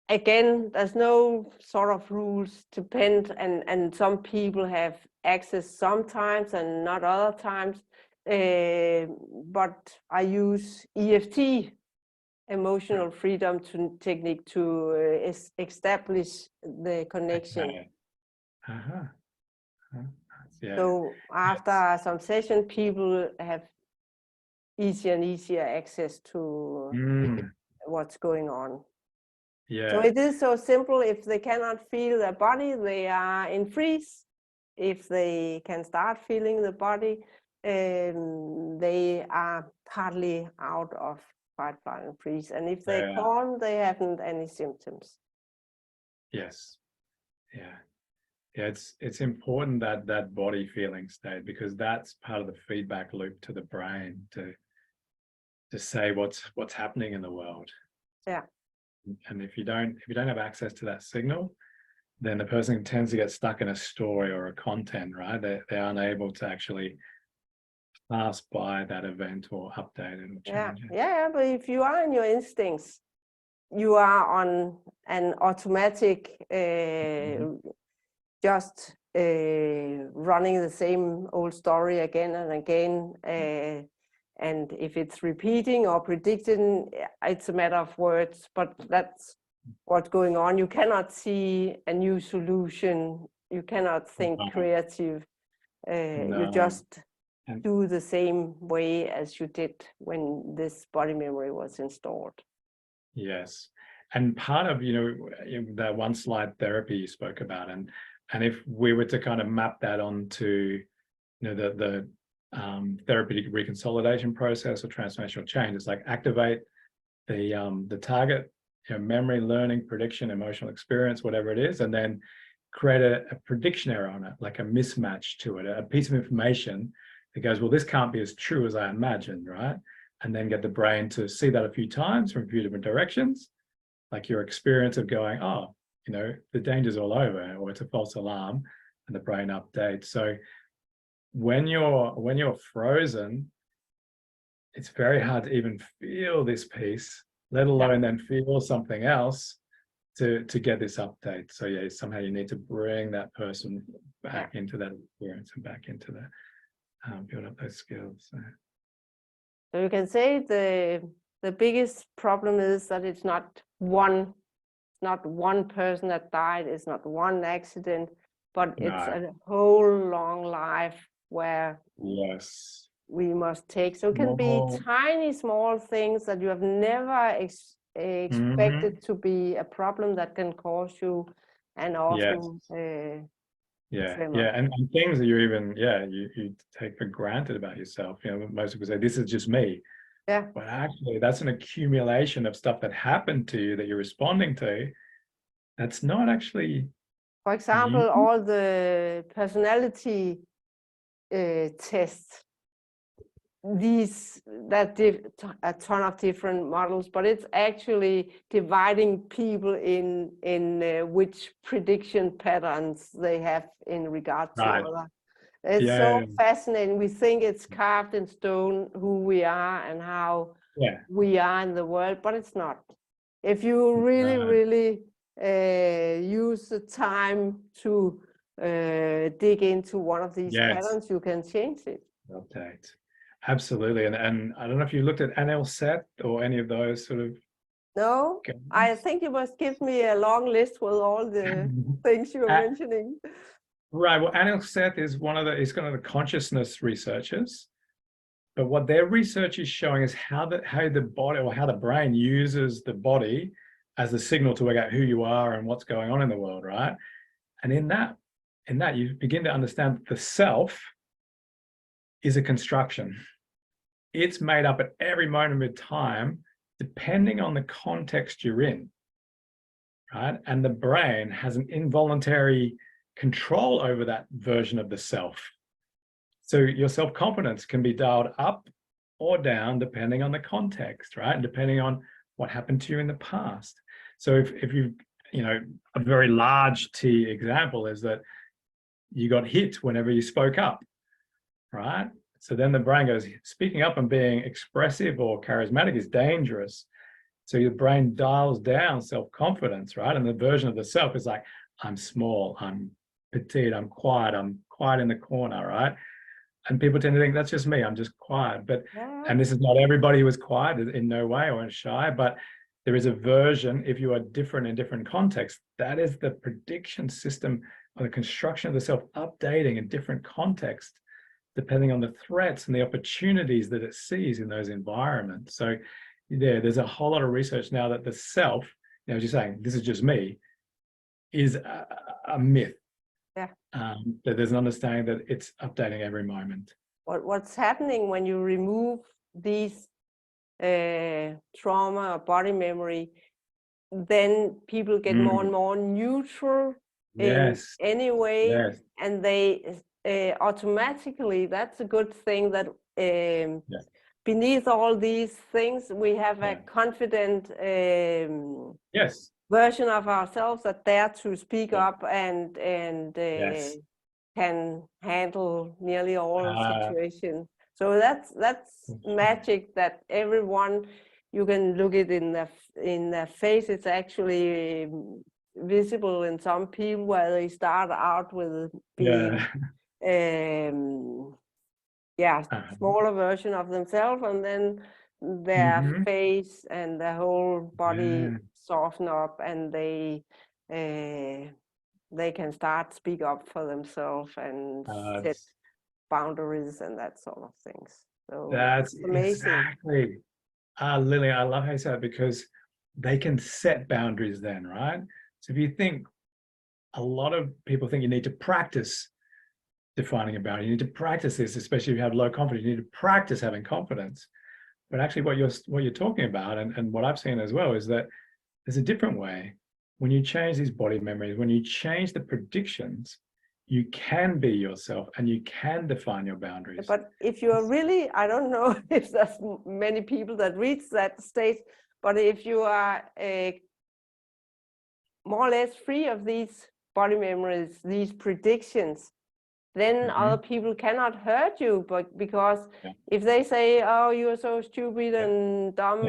Again, there's no sort of rules, depend, and some people have access sometimes and not other times, but I use EFT, emotional freedom technique, to establish the connection. So after some session, people have easier and easier access to what's going on. So it is so simple. If they cannot feel their body, they are in freeze. If they can start feeling the body, they are partly out of fight, flight, and freeze. And if they can't, they haven't any symptoms. Yes. Yeah. Yeah. It's important that that body feeling state, because that's part of the feedback loop to the brain to say what's happening in the world. Yeah. And if you don't have access to that signal, then the person tends to get stuck in a story or a content, right? They're unable to actually pass by that event or update it or change it. Yeah, but if you are in your instincts, you are on an automatic, just running the same old story again and again. And if it's repeating or predicting, it's a matter of words, but that's what's going on. You cannot see a new solution. You cannot think creative. You just do the same way as you did when this body memory was installed. Yes. And part of, that one slide therapy you spoke about, and if we were to kind of map that onto, the therapeutic reconsolidation process or transformational change, it's like activate the target, memory, learning, prediction, emotional experience, whatever it is, and then create a prediction error on it, like a mismatch to it, a piece of information that goes, well, this can't be as true as I imagined, right? And then get the brain to see that a few times from a few different directions, like your experience of going, oh, the danger's all over, or it's a false alarm, and the brain updates. So when you're frozen, it's very hard to even feel this piece, let alone then feel something else to get this update. So yeah, somehow you need to bring that person back into that experience and back into that, build up those skills. So you can say the biggest problem is that it's not one person that died, it's not one accident, but it's a whole long life where we must take. So it can be tiny, small things that you have never expected to be a problem that can cause you an awesome tremor. And things that you even you take for granted about yourself. Most people say, this is just me. But actually that's an accumulation of stuff that happened to you that you're responding to. That's not actually, for example, all the personality tests, a ton of different models, but it's actually dividing people in which prediction patterns they have in regard to other It's Yeah, so fascinating. We think it's carved in stone who we are and how yeah, we are in the world, but it's not. If you really, right. really use the time to dig into one of these Yes. patterns, you can change it. Update. Absolutely. And I don't know if you looked at Set or any of those sort of No, I games. think you must give me a long list with all the things you were Uh, mentioning. Right. Well, Seth is is kind of the consciousness researchers. But what their research is showing is how the body or how the brain uses the body as a signal to work out who you are and what's going on in the world, right? And in that you begin to understand that the self is a construction. It's made up at every moment of time, depending on the context you're in, right? And the brain has an involuntary control over that version of the self. So your self-confidence can be dialed up or down depending on the context, right? And depending on what happened to you in the past. So if you, a very large T example is that you got hit whenever you spoke up, right? So then the brain goes, speaking up and being expressive or charismatic is dangerous. So your brain dials down self-confidence, right? And the version of the self is like, I'm small, I'm petite, I'm quiet in the corner, right? And people tend to think that's just me, I'm just quiet. But and this is not everybody who is quiet in no way or shy, but there is a version, if you are different in different contexts, that is the prediction system or the construction of the self updating in different contexts, depending on the threats and the opportunities that it sees in those environments. So there's a whole lot of research now that the self, as you're saying, this is just me, is a myth. Yeah. That there's an understanding that it's updating every moment. What's happening when you remove these trauma or body memory, then people get more and more neutral in any way, and they automatically, that's a good thing, that beneath all these things we have a confident version of ourselves that dare to speak up and can handle nearly all situations. So that's magic that everyone, you can look it in their face. It's actually visible in some people where they start out with being smaller version of themselves, and then their face and their whole body soften up, and they can start speak up for themselves and set boundaries and that sort of things. So that's amazing. Exactly. Lilian, I love how you said it, because they can set boundaries then, right? So if you think, a lot of people think you need to practice defining a boundary. You need to practice this, especially if you have low confidence. You need to practice having confidence. But actually what you're talking about, and what I've seen as well, is that there's a different way. When you change these body memories, when you change the predictions, you can be yourself and you can define your boundaries. But if you're really, I don't know if there's many people that reach that stage, but if you are more or less free of these body memories, these predictions, then other people cannot hurt you, but because if they say, oh, you're so stupid and dumb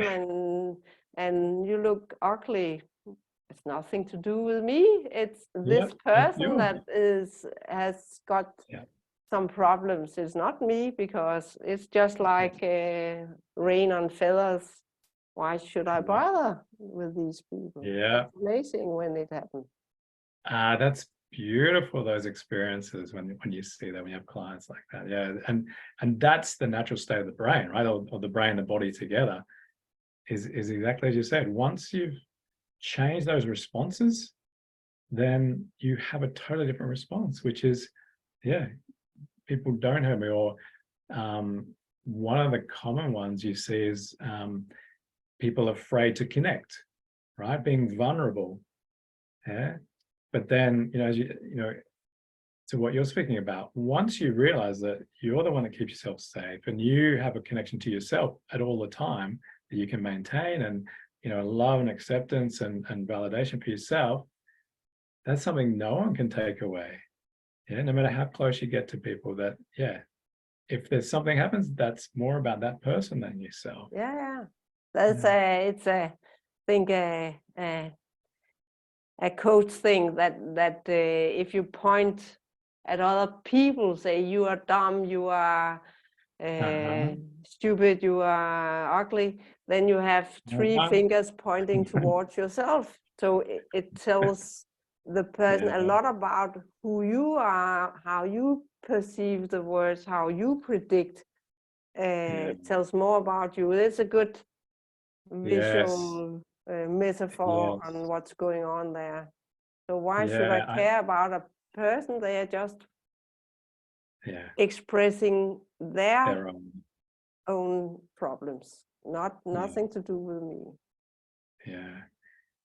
and you look ugly, it's nothing to do with me. It's this person that has got some problems. It's not me, because it's just like rain on feathers. Why should I bother with these people? It's amazing when it happens. That's beautiful, those experiences when you see that, when you have clients like that. And that's the natural state of the brain, right? Or the brain and the body together is exactly as you said. Once you've changed those responses, then you have a totally different response, which is, people don't hurt me. Or one of the common ones you see is people afraid to connect, right? Being vulnerable. But then, as to what you're speaking about, once you realize that you're the one that keeps yourself safe and you have a connection to yourself at all the time that you can maintain, and love and acceptance and validation for yourself, that's something no one can take away. Yeah, no matter how close you get to people, that, yeah, if there's something happens, that's more about that person than yourself. Yeah. That's it's I think a coach thing that if you point at other people, say you are dumb, you are stupid, you are ugly, then you have three fingers pointing towards yourself. So it tells the person a lot about who you are, how you perceive the words, how you predict. It tells more about you. It's a good visual metaphor on what's going on there. So why should I care about a person? They are just expressing their own problems, nothing to do with me. Yeah.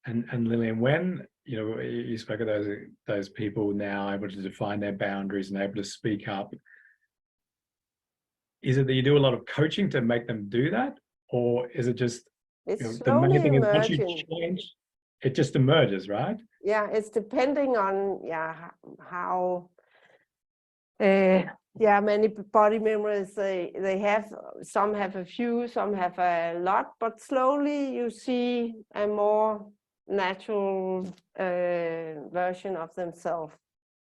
And Lilian, when you spoke of those people now able to define their boundaries and able to speak up, is it that you do a lot of coaching to make them do that, or is it just it's the main thing emerging. is once you change, it just emerges, right? Yeah, it's depending on how many body memories they have. Some have a few, some have a lot, but slowly you see a more natural version of themselves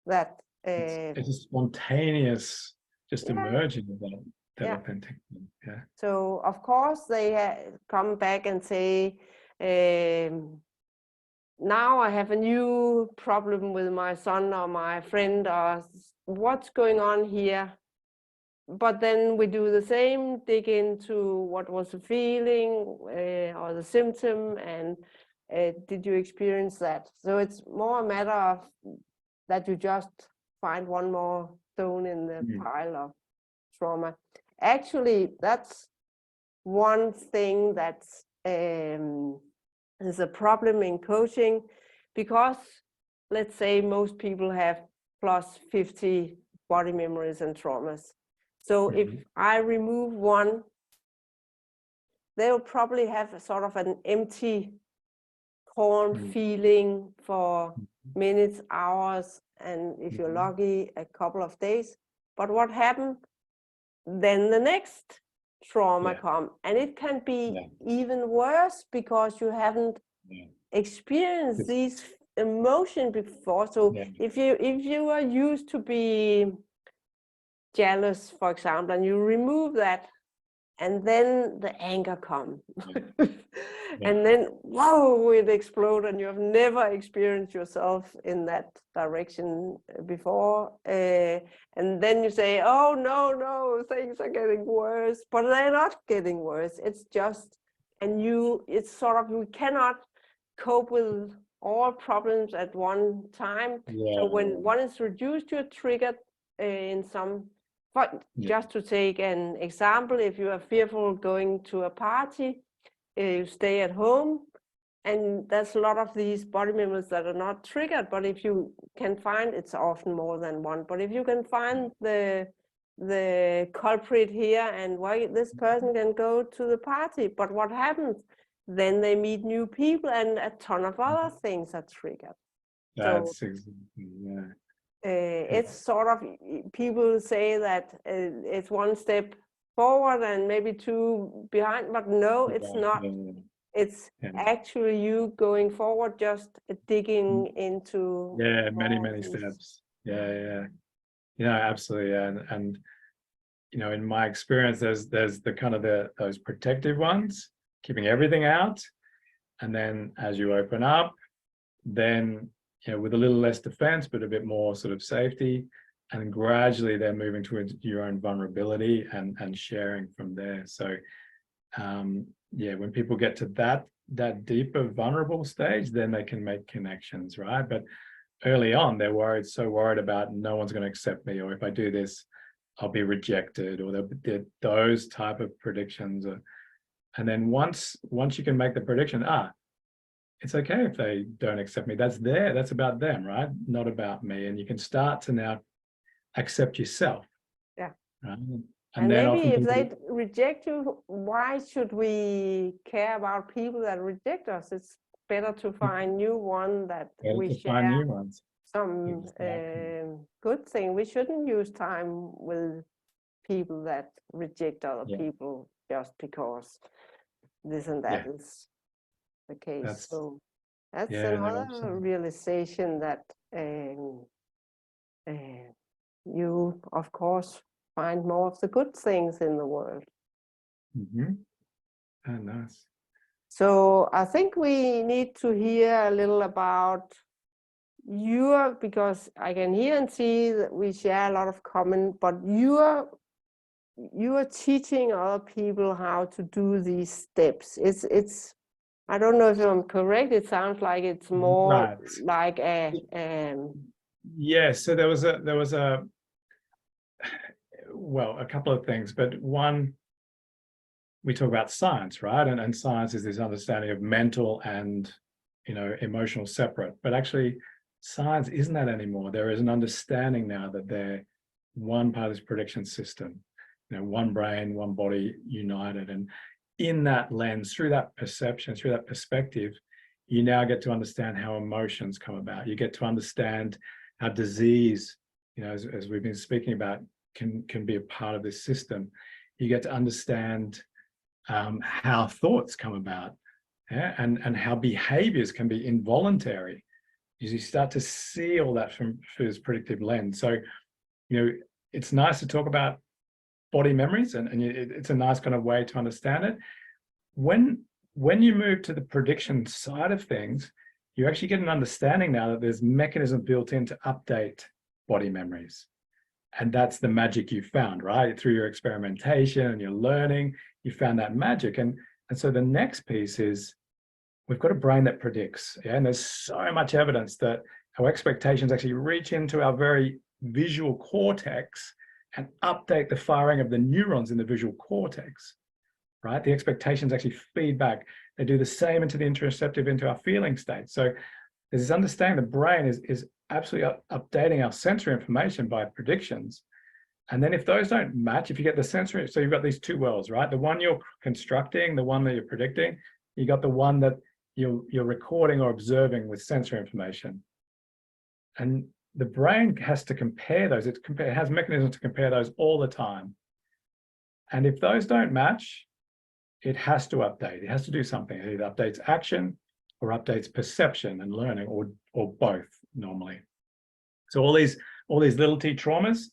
that it's a spontaneous just emerging of that authentic thing. Yeah. So of course they come back and say, now I have a new problem with my son or my friend, or what's going on here. But then we do the same, dig into what was the feeling or the symptom, and did you experience that? So it's more a matter of that you just find one more stone in the pile of trauma. Actually, that's one thing that's is a problem in coaching, because let's say most people have plus 50 body memories and traumas. So if I remove one, they'll probably have a sort of an empty corn feeling for minutes, hours, and if you're lucky, a couple of days. But what happened? Then the next trauma come, and it can be even worse because you haven't experienced these emotions before. So if you are used to be jealous, for example, and you remove that, and then the anger comes, and then whoa, it explodes, and you have never experienced yourself in that direction before, and then you say, oh no, things are getting worse, but they're not getting worse. It's just, and it's sort of, we cannot cope with all problems at one time. So when one is reduced, you're triggered in some. But just to take an example, if you are fearful going to a party, you stay at home, and there's a lot of these body memories that are not triggered. But if you can find, it's often more than one, but if you can find the culprit here, and why this person can go to the party, but what happens? Then they meet new people, and a ton of other things are triggered. That's exactly, it's sort of, people say that it's one step forward and maybe two behind, but no, it's not. It's actually you going forward, just digging into many steps. Absolutely. And in my experience, there's the kind of those protective ones, keeping everything out, and then as you open up, then with a little less defense, but a bit more sort of safety, and gradually they're moving towards your own vulnerability and sharing from there. So when people get to that deeper vulnerable stage, then they can make connections, right? But early on, they're so worried about no one's going to accept me, or if I do this, I'll be rejected, or those type of predictions. And then once you can make the prediction, it's okay if they don't accept me. That's about them, right? Not about me. And you can start to now accept yourself. Yeah. Right? And then maybe if they reject you, why should we care about people that reject us? It's better to find new ones that we share. Find new ones. some Exactly. good thing. We shouldn't use time with people that reject other Yeah. people just because this and that Yeah. is the case. That's So that's yeah. No, another absolutely. realization that you, of course, find more of the good things in the world. Mm-hmm. Oh, nice. So I think we need to hear a little about your, because I can hear and see that we share a lot of common, but you are teaching other people how to do these steps. It's I don't know if I'm correct. It sounds like it's more Right. like a Yeah. So there was a well, a couple of things, but one, we talk about science, right? And science is this understanding of mental and, emotional separate. But actually, science isn't that anymore. There is an understanding now that they're one part of this prediction system, one brain, one body united. And in that lens, through that perception, through that perspective, you now get to understand how emotions come about. You get to understand how disease, as we've been speaking about, can be a part of this system. You get to understand how thoughts come about, yeah? and how behaviors can be involuntary. You start to see all that through this predictive lens. So, it's nice to talk about body memories, and it's a nice kind of way to understand it. When you move to the prediction side of things, you actually get an understanding now that there's mechanisms built in to update body memories. And that's the magic you found, right? Through your experimentation and your learning, you found that magic. And so the next piece is we've got a brain that predicts. Yeah? And there's so much evidence that our expectations actually reach into our very visual cortex and update the firing of the neurons in the visual cortex, right? The expectations actually feed back. They do the same into the interoceptive, into our feeling state. So there's this understanding the brain is absolutely updating our sensory information by predictions. And then if those don't match, if you get the sensory, so you've got these two worlds, right? The one you're constructing, the one that you're predicting, you got the one that you're recording or observing with sensory information. And the brain has to compare those. It has mechanisms to compare those all the time. And if those don't match, it has to update. It has to do something. It either updates action or updates perception and learning, or both normally. So all these little t traumas,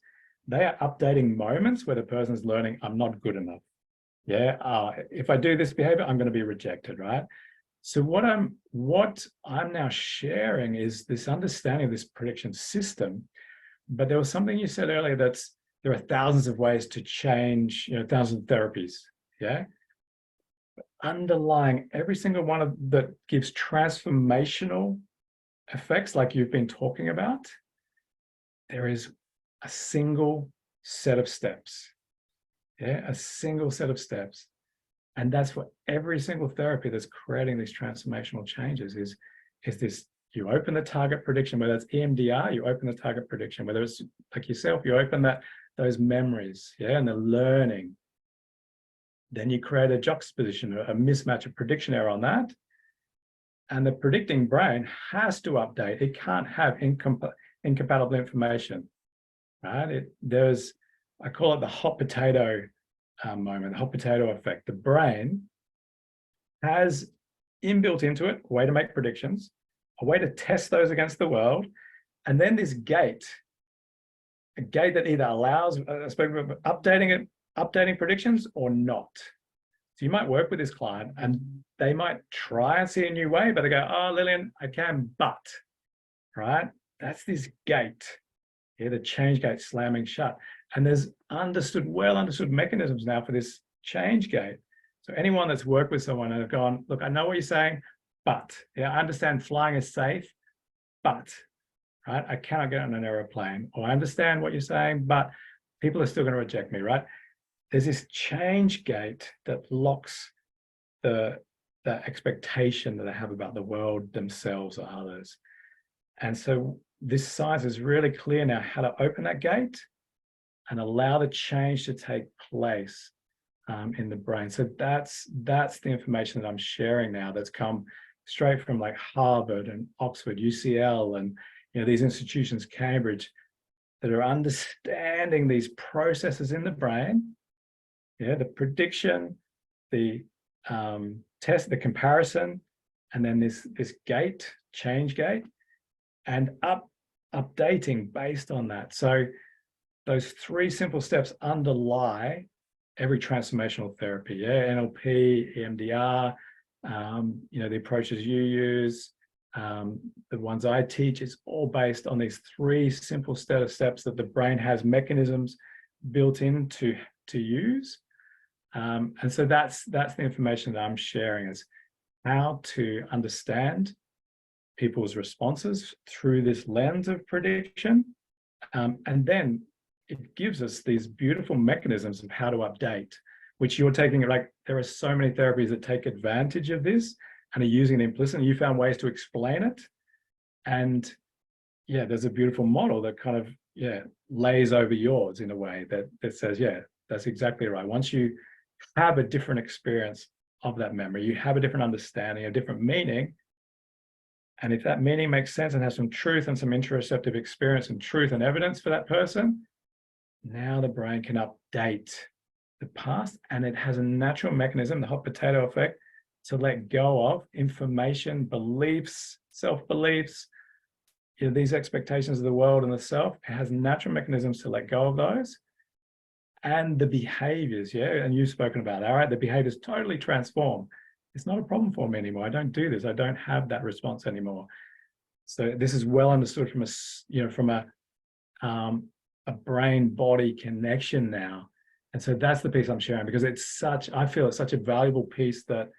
they are updating moments where the person's learning, I'm not good enough. Yeah, if I do this behavior, I'm going to be rejected, right? So what I'm now sharing is this understanding of this prediction system. But there was something you said earlier, that's there are thousands of ways to change, thousands of therapies. Yeah. Underlying every single one of that gives transformational effects, like you've been talking about, there is a single set of steps. Yeah, a single set of steps. And that's what every single therapy that's creating these transformational changes is this. You open the target prediction, whether it's EMDR, you open the target prediction, whether it's like yourself, you open those memories, yeah, and the learning. Then you create a juxtaposition, a mismatch, a prediction error on that. And the predicting brain has to update. It can't have incompatible information, right? I call it the hot potato moment, the hot potato effect. The brain has inbuilt into it a way to make predictions, a way to test those against the world, and then this gate, a gate that either allows updating predictions or not. So you might work with this client and they might try and see a new way, but they go, oh, Lilian, I can, but, right? That's this gate, yeah, the change gate slamming shut. And there's well understood mechanisms now for this change gate. So anyone that's worked with someone and have gone, look, I know what you're saying, but, yeah, I understand flying is safe, but, right, I cannot get on an aeroplane. Or I understand what you're saying, but people are still going to reject me, right? There's this change gate that locks the expectation that they have about the world, themselves, or others. And so this science is really clear now how to open that gate and allow the change to take place in the brain. So that's the information that I'm sharing now, that's come straight from like Harvard and Oxford, UCL, and these institutions, Cambridge, that are understanding these processes in the brain, the prediction, the test, the comparison, and then this gate, change gate, and updating based on that. So those 3 simple steps underlie every transformational therapy, NLP, EMDR, the approaches you use, the ones I teach, is all based on these 3 simple set of steps that the brain has mechanisms built in to use. And so that's the information that I'm sharing, is how to understand people's responses through this lens of prediction. And then it gives us these beautiful mechanisms of how to update, which you're taking, like, there are so many therapies that take advantage of this and are using it implicitly. You found ways to explain it. And there's a beautiful model that kind of, lays over yours in a way that says, that's exactly right. Once you have a different experience of that memory, you have a different understanding, a different meaning. And if that meaning makes sense and has some truth and some interoceptive experience and truth and evidence for that person, now the brain can update the past, and it has a natural mechanism, the hot potato effect, to let go of information, beliefs, self-beliefs, these expectations of the world and the self. It has natural mechanisms to let go of those. And the behaviors, and you've spoken about that, right? The behaviors totally transform. It's not a problem for me anymore. I don't do this. I don't have that response anymore. So this is well understood from a brain-body connection now. And so that's the piece I'm sharing, because I feel it's such a valuable piece that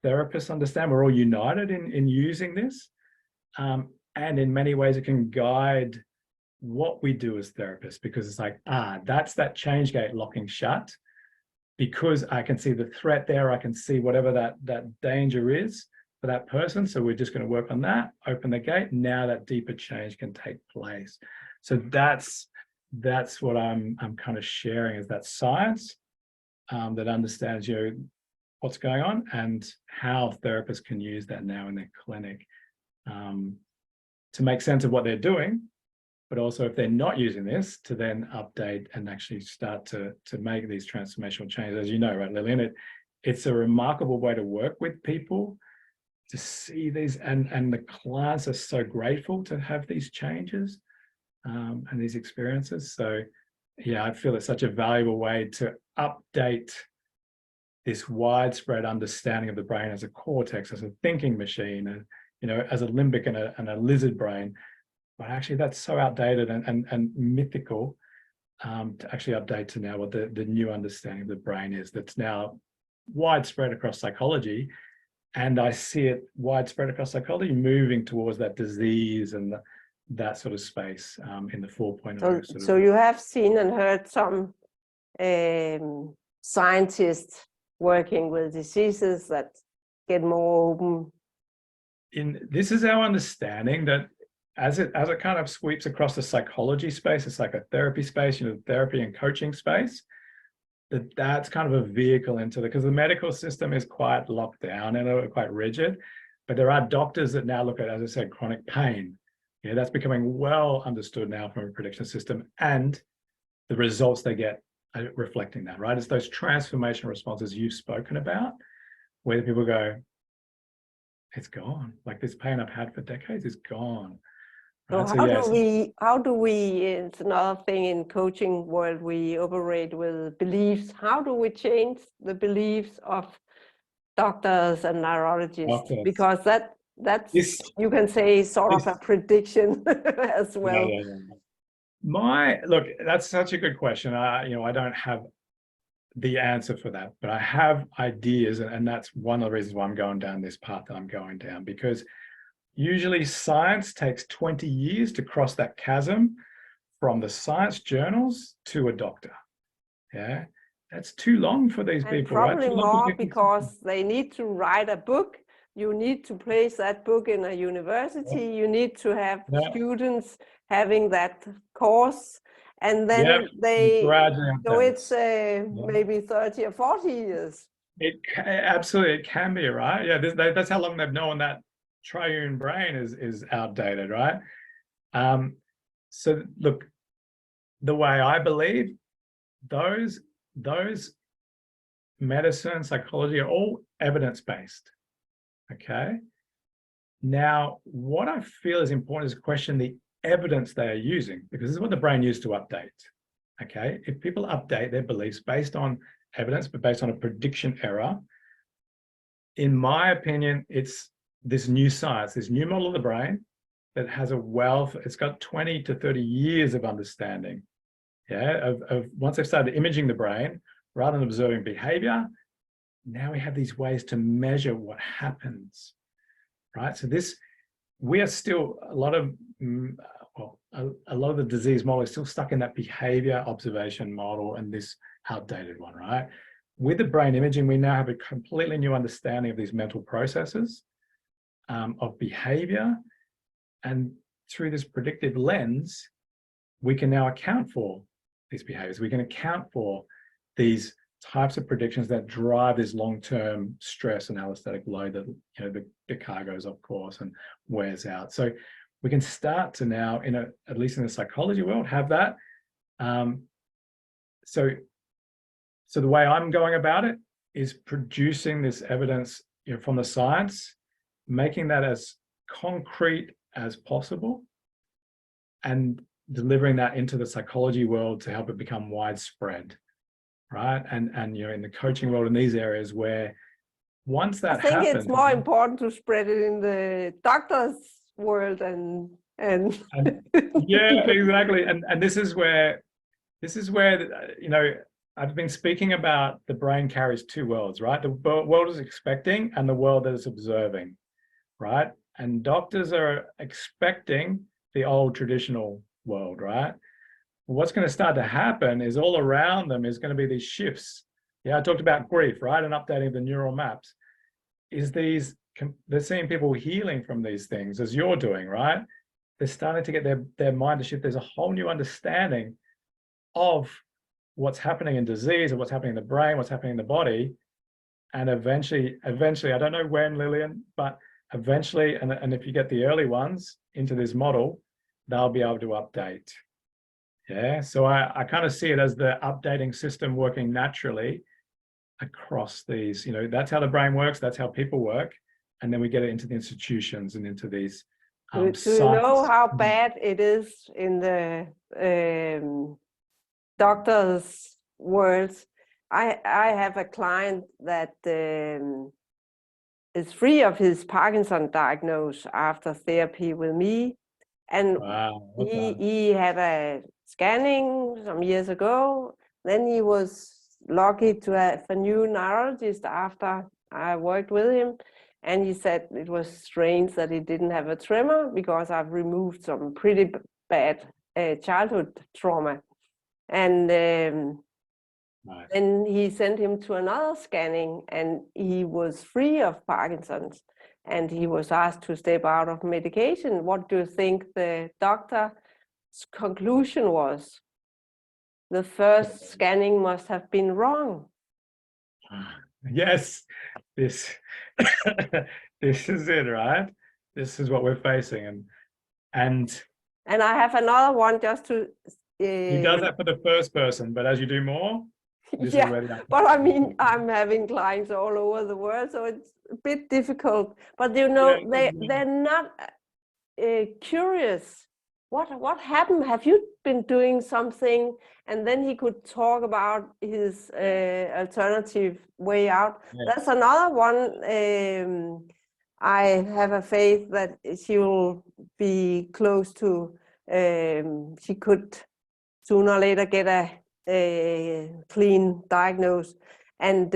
therapists understand. We're all united in using this. And in many ways, it can guide what we do as therapists, because it's like, that's that change gate locking shut, because I can see the threat there. I can see whatever that danger is for that person. So we're just going to work on that, open the gate. Now that deeper change can take place. So that's what I'm kind of sharing, is that science that understands what's going on and how therapists can use that now in their clinic to make sense of what they're doing, but also, if they're not using this, to then update and actually start to make these transformational changes. As you know, right, Lilian, it's a remarkable way to work with people, to see these, and the clients are so grateful to have these changes and these experiences. So I feel it's such a valuable way to update this widespread understanding of the brain as a cortex, as a thinking machine, as a limbic and a lizard brain. But actually, that's so outdated and mythical to actually update to now what the new understanding of the brain is, that's now widespread across psychology. And I see it widespread across psychology, moving towards that disease and that sort of space in the 4.0. So you have seen and heard some scientists working with diseases that get more open. This is our understanding, that as it kind of sweeps across the psychology space, it's like a therapy space, therapy and coaching space, that's kind of a vehicle into because the medical system is quite locked down and quite rigid. But there are doctors that now look at, as I said, chronic pain. That's becoming well understood now from a prediction system, and the results they get are reflecting that, right? It's those transformational responses you've spoken about, where people go, it's gone. Like, this pain I've had for decades is gone. Right? So how do we, it's another thing in coaching world, we operate with beliefs. How do we change the beliefs of doctors and neurologists? Because that's you can say sort of a prediction as well. Look, that's such a good question. I don't have the answer for that, but I have ideas, and that's one of the reasons why I'm going down this path that I'm going down, because usually science takes 20 years to cross that chasm from the science journals to a doctor. That's too long for these people, probably right? More because they need to write a book. You need to place that book in a university. You need to have students having that course, and then so it's maybe 30 or 40 years. Absolutely, it can be, right? That's how long they've known that triune brain is outdated, right? So look, the way I believe, those medicine, psychology are all evidence-based, okay? Now, what I feel is important is to question the evidence they are using, because this is what the brain used to update, okay? If people update their beliefs based on evidence, but based on a prediction error, in my opinion, it's this new science, this new model of the brain that has a wealth, it's got 20 to 30 years of understanding, yeah, of once they've started imaging the brain, rather than observing behavior, now we have these ways to measure what happens, right? So this, we are still, a lot of the disease model is still stuck in that behavior observation model and this outdated one, right? With the brain imaging, we now have a completely new understanding of these mental processes, of behavior, and through this predictive lens, we can now account for these behaviors. We can account for these types of predictions that drive this long-term stress and allostatic load that, you know, the car goes off course and wears out. So we can start to now, at least in the psychology world, have that. So the way I'm going about it is producing this evidence, you know, from the science, making that as concrete as possible, and delivering that into the psychology world to help it become widespread, right? And you know, in the coaching world, in these areas where once that happens, I think it's more important to spread it in the doctor's world and yeah, exactly. And this is where you know, I've been speaking about the brain carries two worlds, right? The world is expecting and the world that is observing, right? And doctors are expecting the old traditional world, right? What's going to start to happen is all around them is going to be these shifts. Yeah, I talked about grief, right? And updating the neural maps. They're seeing people healing from these things, as you're doing, right? They're starting to get their mind to shift. There's a whole new understanding of what's happening in disease, and what's happening in the brain, what's happening in the body. And eventually, I don't know when, Lilian, but eventually, and if you get the early ones into this model, they'll be able to update. Yeah, so I kind of see it as the updating system working naturally across these, you know, that's how the brain works, that's how people work. And then we get it into the institutions and into these do you know how bad it is in the doctor's world? I have a client that is free of his Parkinson diagnosis after therapy with me. And wow, he had a scanning some years ago. Then he was lucky to have a new neurologist after I worked with him. And he said it was strange that he didn't have a tremor because I've removed some pretty bad childhood trauma. And nice. Then he sent him to another scanning and he was free of Parkinson's. And he was asked to step out of medication. What do you think the doctor's conclusion was? The first scanning must have been wrong. Yes, this is it, right? This is what we're facing, and I have another one just to. He does that for the first person, but as you do more, yeah. But I mean, I'm having clients all over the world, so it's a bit difficult. But you know, they're not curious. What happened? Have you been doing something? And then he could talk about his alternative way out. Yes. That's another one. I have a faith that she will be close to. She could sooner or later get a clean diagnosis. And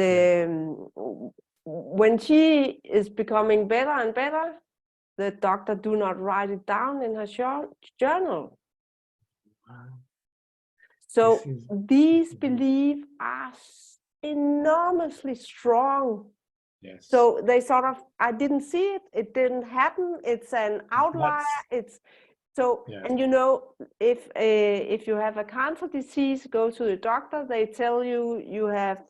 when she is becoming better and better, the doctor do not write it down in her journal. Wow. So these beliefs are enormously strong. Yes. So they sort of, I didn't see it, it didn't happen, it's an outlier, it's so, yeah. And you know, if you have a cancer disease, go to the doctor, they tell you you have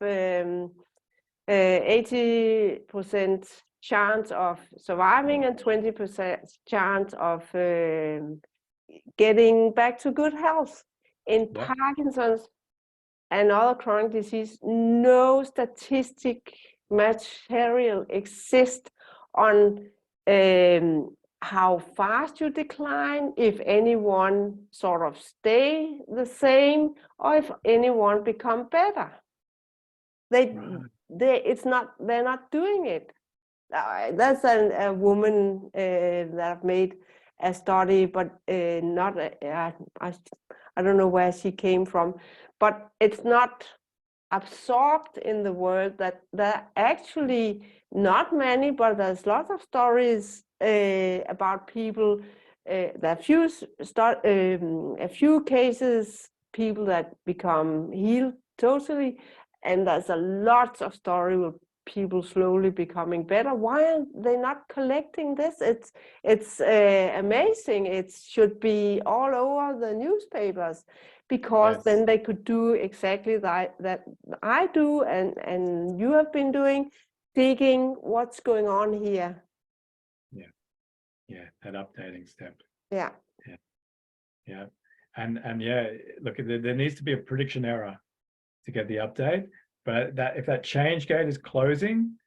80% chance of surviving and 20% chance of getting back to good health. In Yeah. Parkinson's and other chronic disease, no statistic material exists on how fast you decline, if anyone sort of stay the same, or if anyone become better. They're not doing it. That's a woman that made a study, but not I don't know where she came from, but it's not absorbed in the world that there are actually not many, but there's lots of stories about people. There are a few cases, people that become healed totally, and there's a lot of story with people slowly becoming better. Why are they not collecting this? It's amazing. It should be all over the newspapers, because Yes. then they could do exactly that I do and you have been doing, digging what's going on here. Yeah, that updating step. Yeah. And yeah, look, there needs to be a prediction error to get the update, but that if that change gate is closing,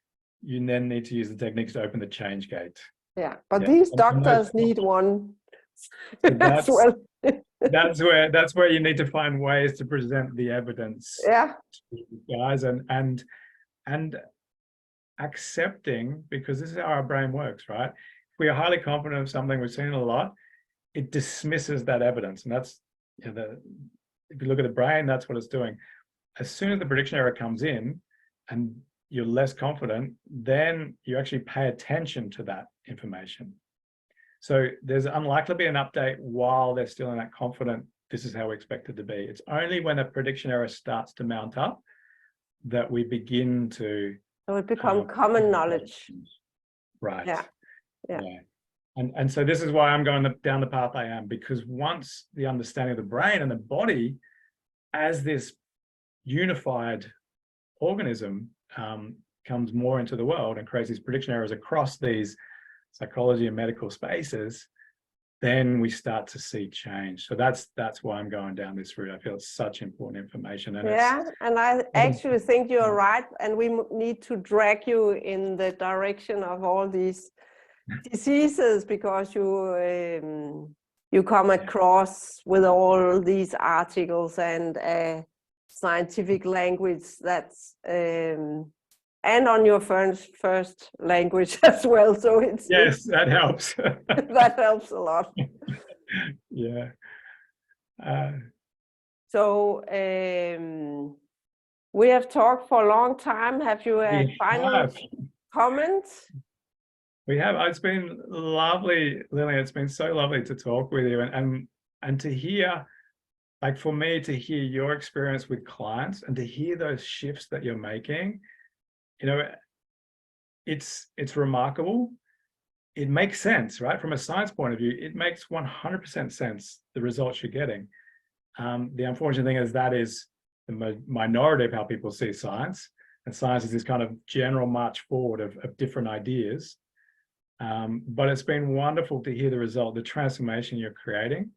you then need to use the techniques to open the change gate. Yeah, but these doctors need one as well. that's where you need to find ways to present the evidence. Yeah, to you guys, and accepting, because this is how our brain works, right? If we are highly confident of something, we've seen it a lot, it dismisses that evidence. And that's, you know, if you look at the brain, that's what it's doing. As soon as the prediction error comes in and you're less confident, then you actually pay attention to that information. So there's unlikely to be an update while they're still in that confident, this is how we expect it to be. It's only when a prediction error starts to mount up that we begin to... So it becomes common knowledge. Right. Yeah. And so this is why I'm going down the path I am, because once the understanding of the brain and the body as this unified organism comes more into the world and creates these prediction errors across these psychology and medical spaces, then we start to see change. So that's why I'm going down this route. I feel it's such important information. And and I actually think you're right, and we need to drag you in the direction of all these diseases, because you come across with all these articles and scientific language that's and on your first language as well. So that helps. that helps a lot. Yeah. So we have talked for a long time. Have you a final comment? We have. It's been lovely, Lilian. It's been so lovely to talk with you and to hear, like for me, to hear your experience with clients and to hear those shifts that you're making. You know, it's remarkable. It makes sense, right? From a science point of view, it makes 100% sense, the results you're getting. The unfortunate thing is that is the minority of how people see science. And science is this kind of general march forward of different ideas. But it's been wonderful to hear the result, the transformation you're creating.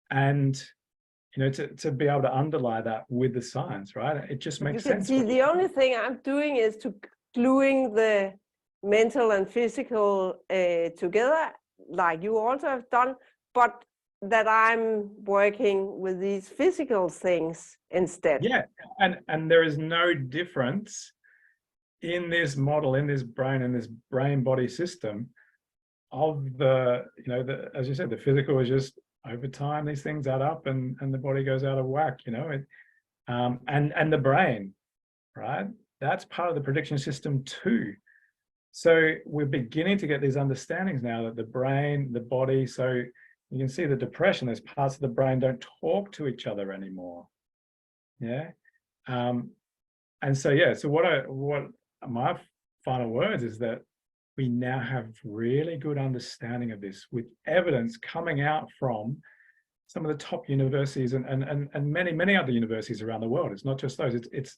And you know, to be able to underlie that with the science, right? It just makes sense. See, the only thing I'm doing is to gluing the mental and physical together, like you also have done, but that I'm working with these physical things instead. Yeah, and there is no difference in this model, in this brain body system of the, you know, as you said, the physical is just over time, these things add up and the body goes out of whack, you know, and the brain, right? That's part of the prediction system too. So we're beginning to get these understandings now that the brain, the body, so you can see the depression, there's parts of the brain don't talk to each other anymore. Yeah. And so, yeah, so what my final words is that we now have really good understanding of this with evidence coming out from some of the top universities and many other universities around the world. It's not just those, it's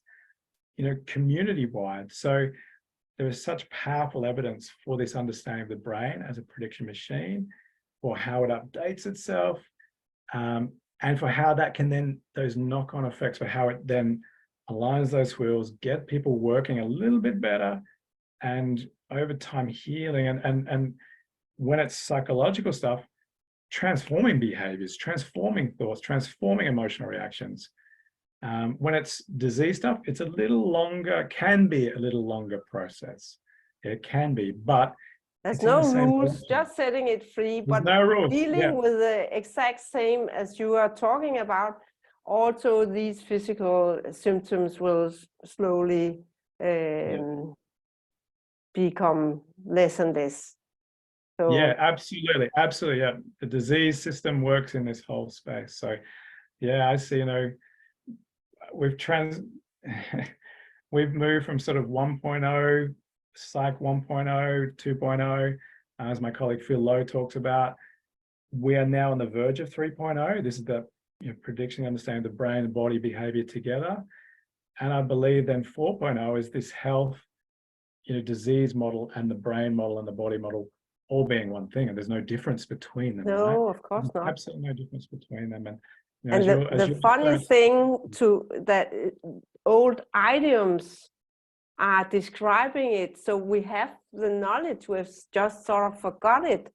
you know, community-wide. So there is such powerful evidence for this understanding of the brain as a prediction machine, for how it updates itself, and for how that can then, those knock-on effects for how it then aligns those wheels, get people working a little bit better, and over time healing, and when it's psychological stuff, transforming behaviors, transforming thoughts, transforming emotional reactions. When it's disease stuff, it's a little longer, can be a little longer process. It can be, but there's no rules, just setting it free, but no rules. Dealing with the exact same as you are talking about. Also, these physical symptoms will slowly become less and less. So, yeah, absolutely, absolutely. Yeah, the disease system works in this whole space. So, yeah, I see. You know, we've moved from sort of 1.0, psych 1.0, 2.0, as my colleague Phil Lowe talks about. We are now on the verge of 3.0. This is the prediction, understanding the brain and body behavior together. And I believe then 4.0 is this health, disease model and the brain model and the body model all being one thing, and there's no difference between them. No, right? of course not. Absolutely no difference between them. And the funny thing that old idioms are describing it, so we have the knowledge, we've just sort of forgot it.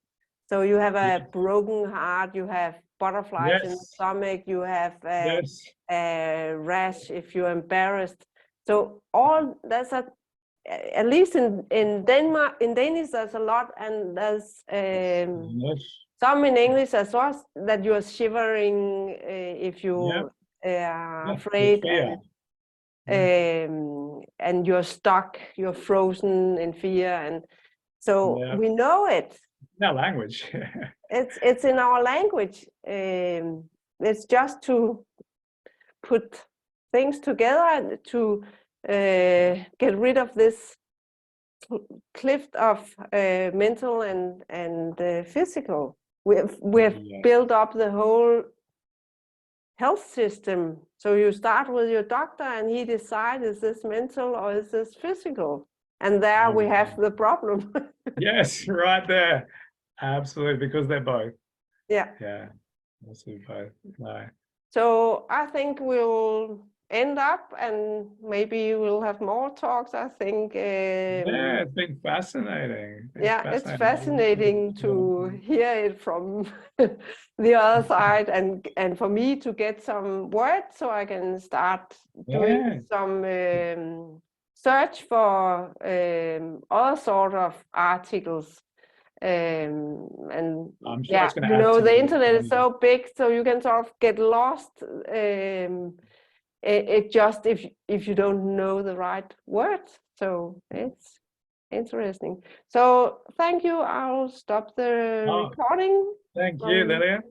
So you have a broken heart, you have butterflies in the stomach, you have a rash if you're embarrassed. So that's at least in Denmark, in Danish there's a lot, and there's some in English as well, that you're shivering if you are afraid, and you're stuck, you're frozen in fear, and so we know it. In our language. It's in our language. It's just to put things together to get rid of this cliff of mental and physical. We've built up the whole health system. So you start with your doctor and he decides, is this mental or is this physical? And there we have the problem. Yes, right there. Absolutely, because they're both. Yeah. Yeah, also both. No. So I think we'll end up, and maybe we'll have more talks. I think. Yeah, it's been fascinating. It's fascinating to hear it from the other side, and for me to get some words so I can start doing some search for other sort of articles. And I'm sure the internet is so big, so you can sort of get lost. It just if you don't know the right words, so it's interesting. So thank you. I'll stop the recording. Thank you, Lilian.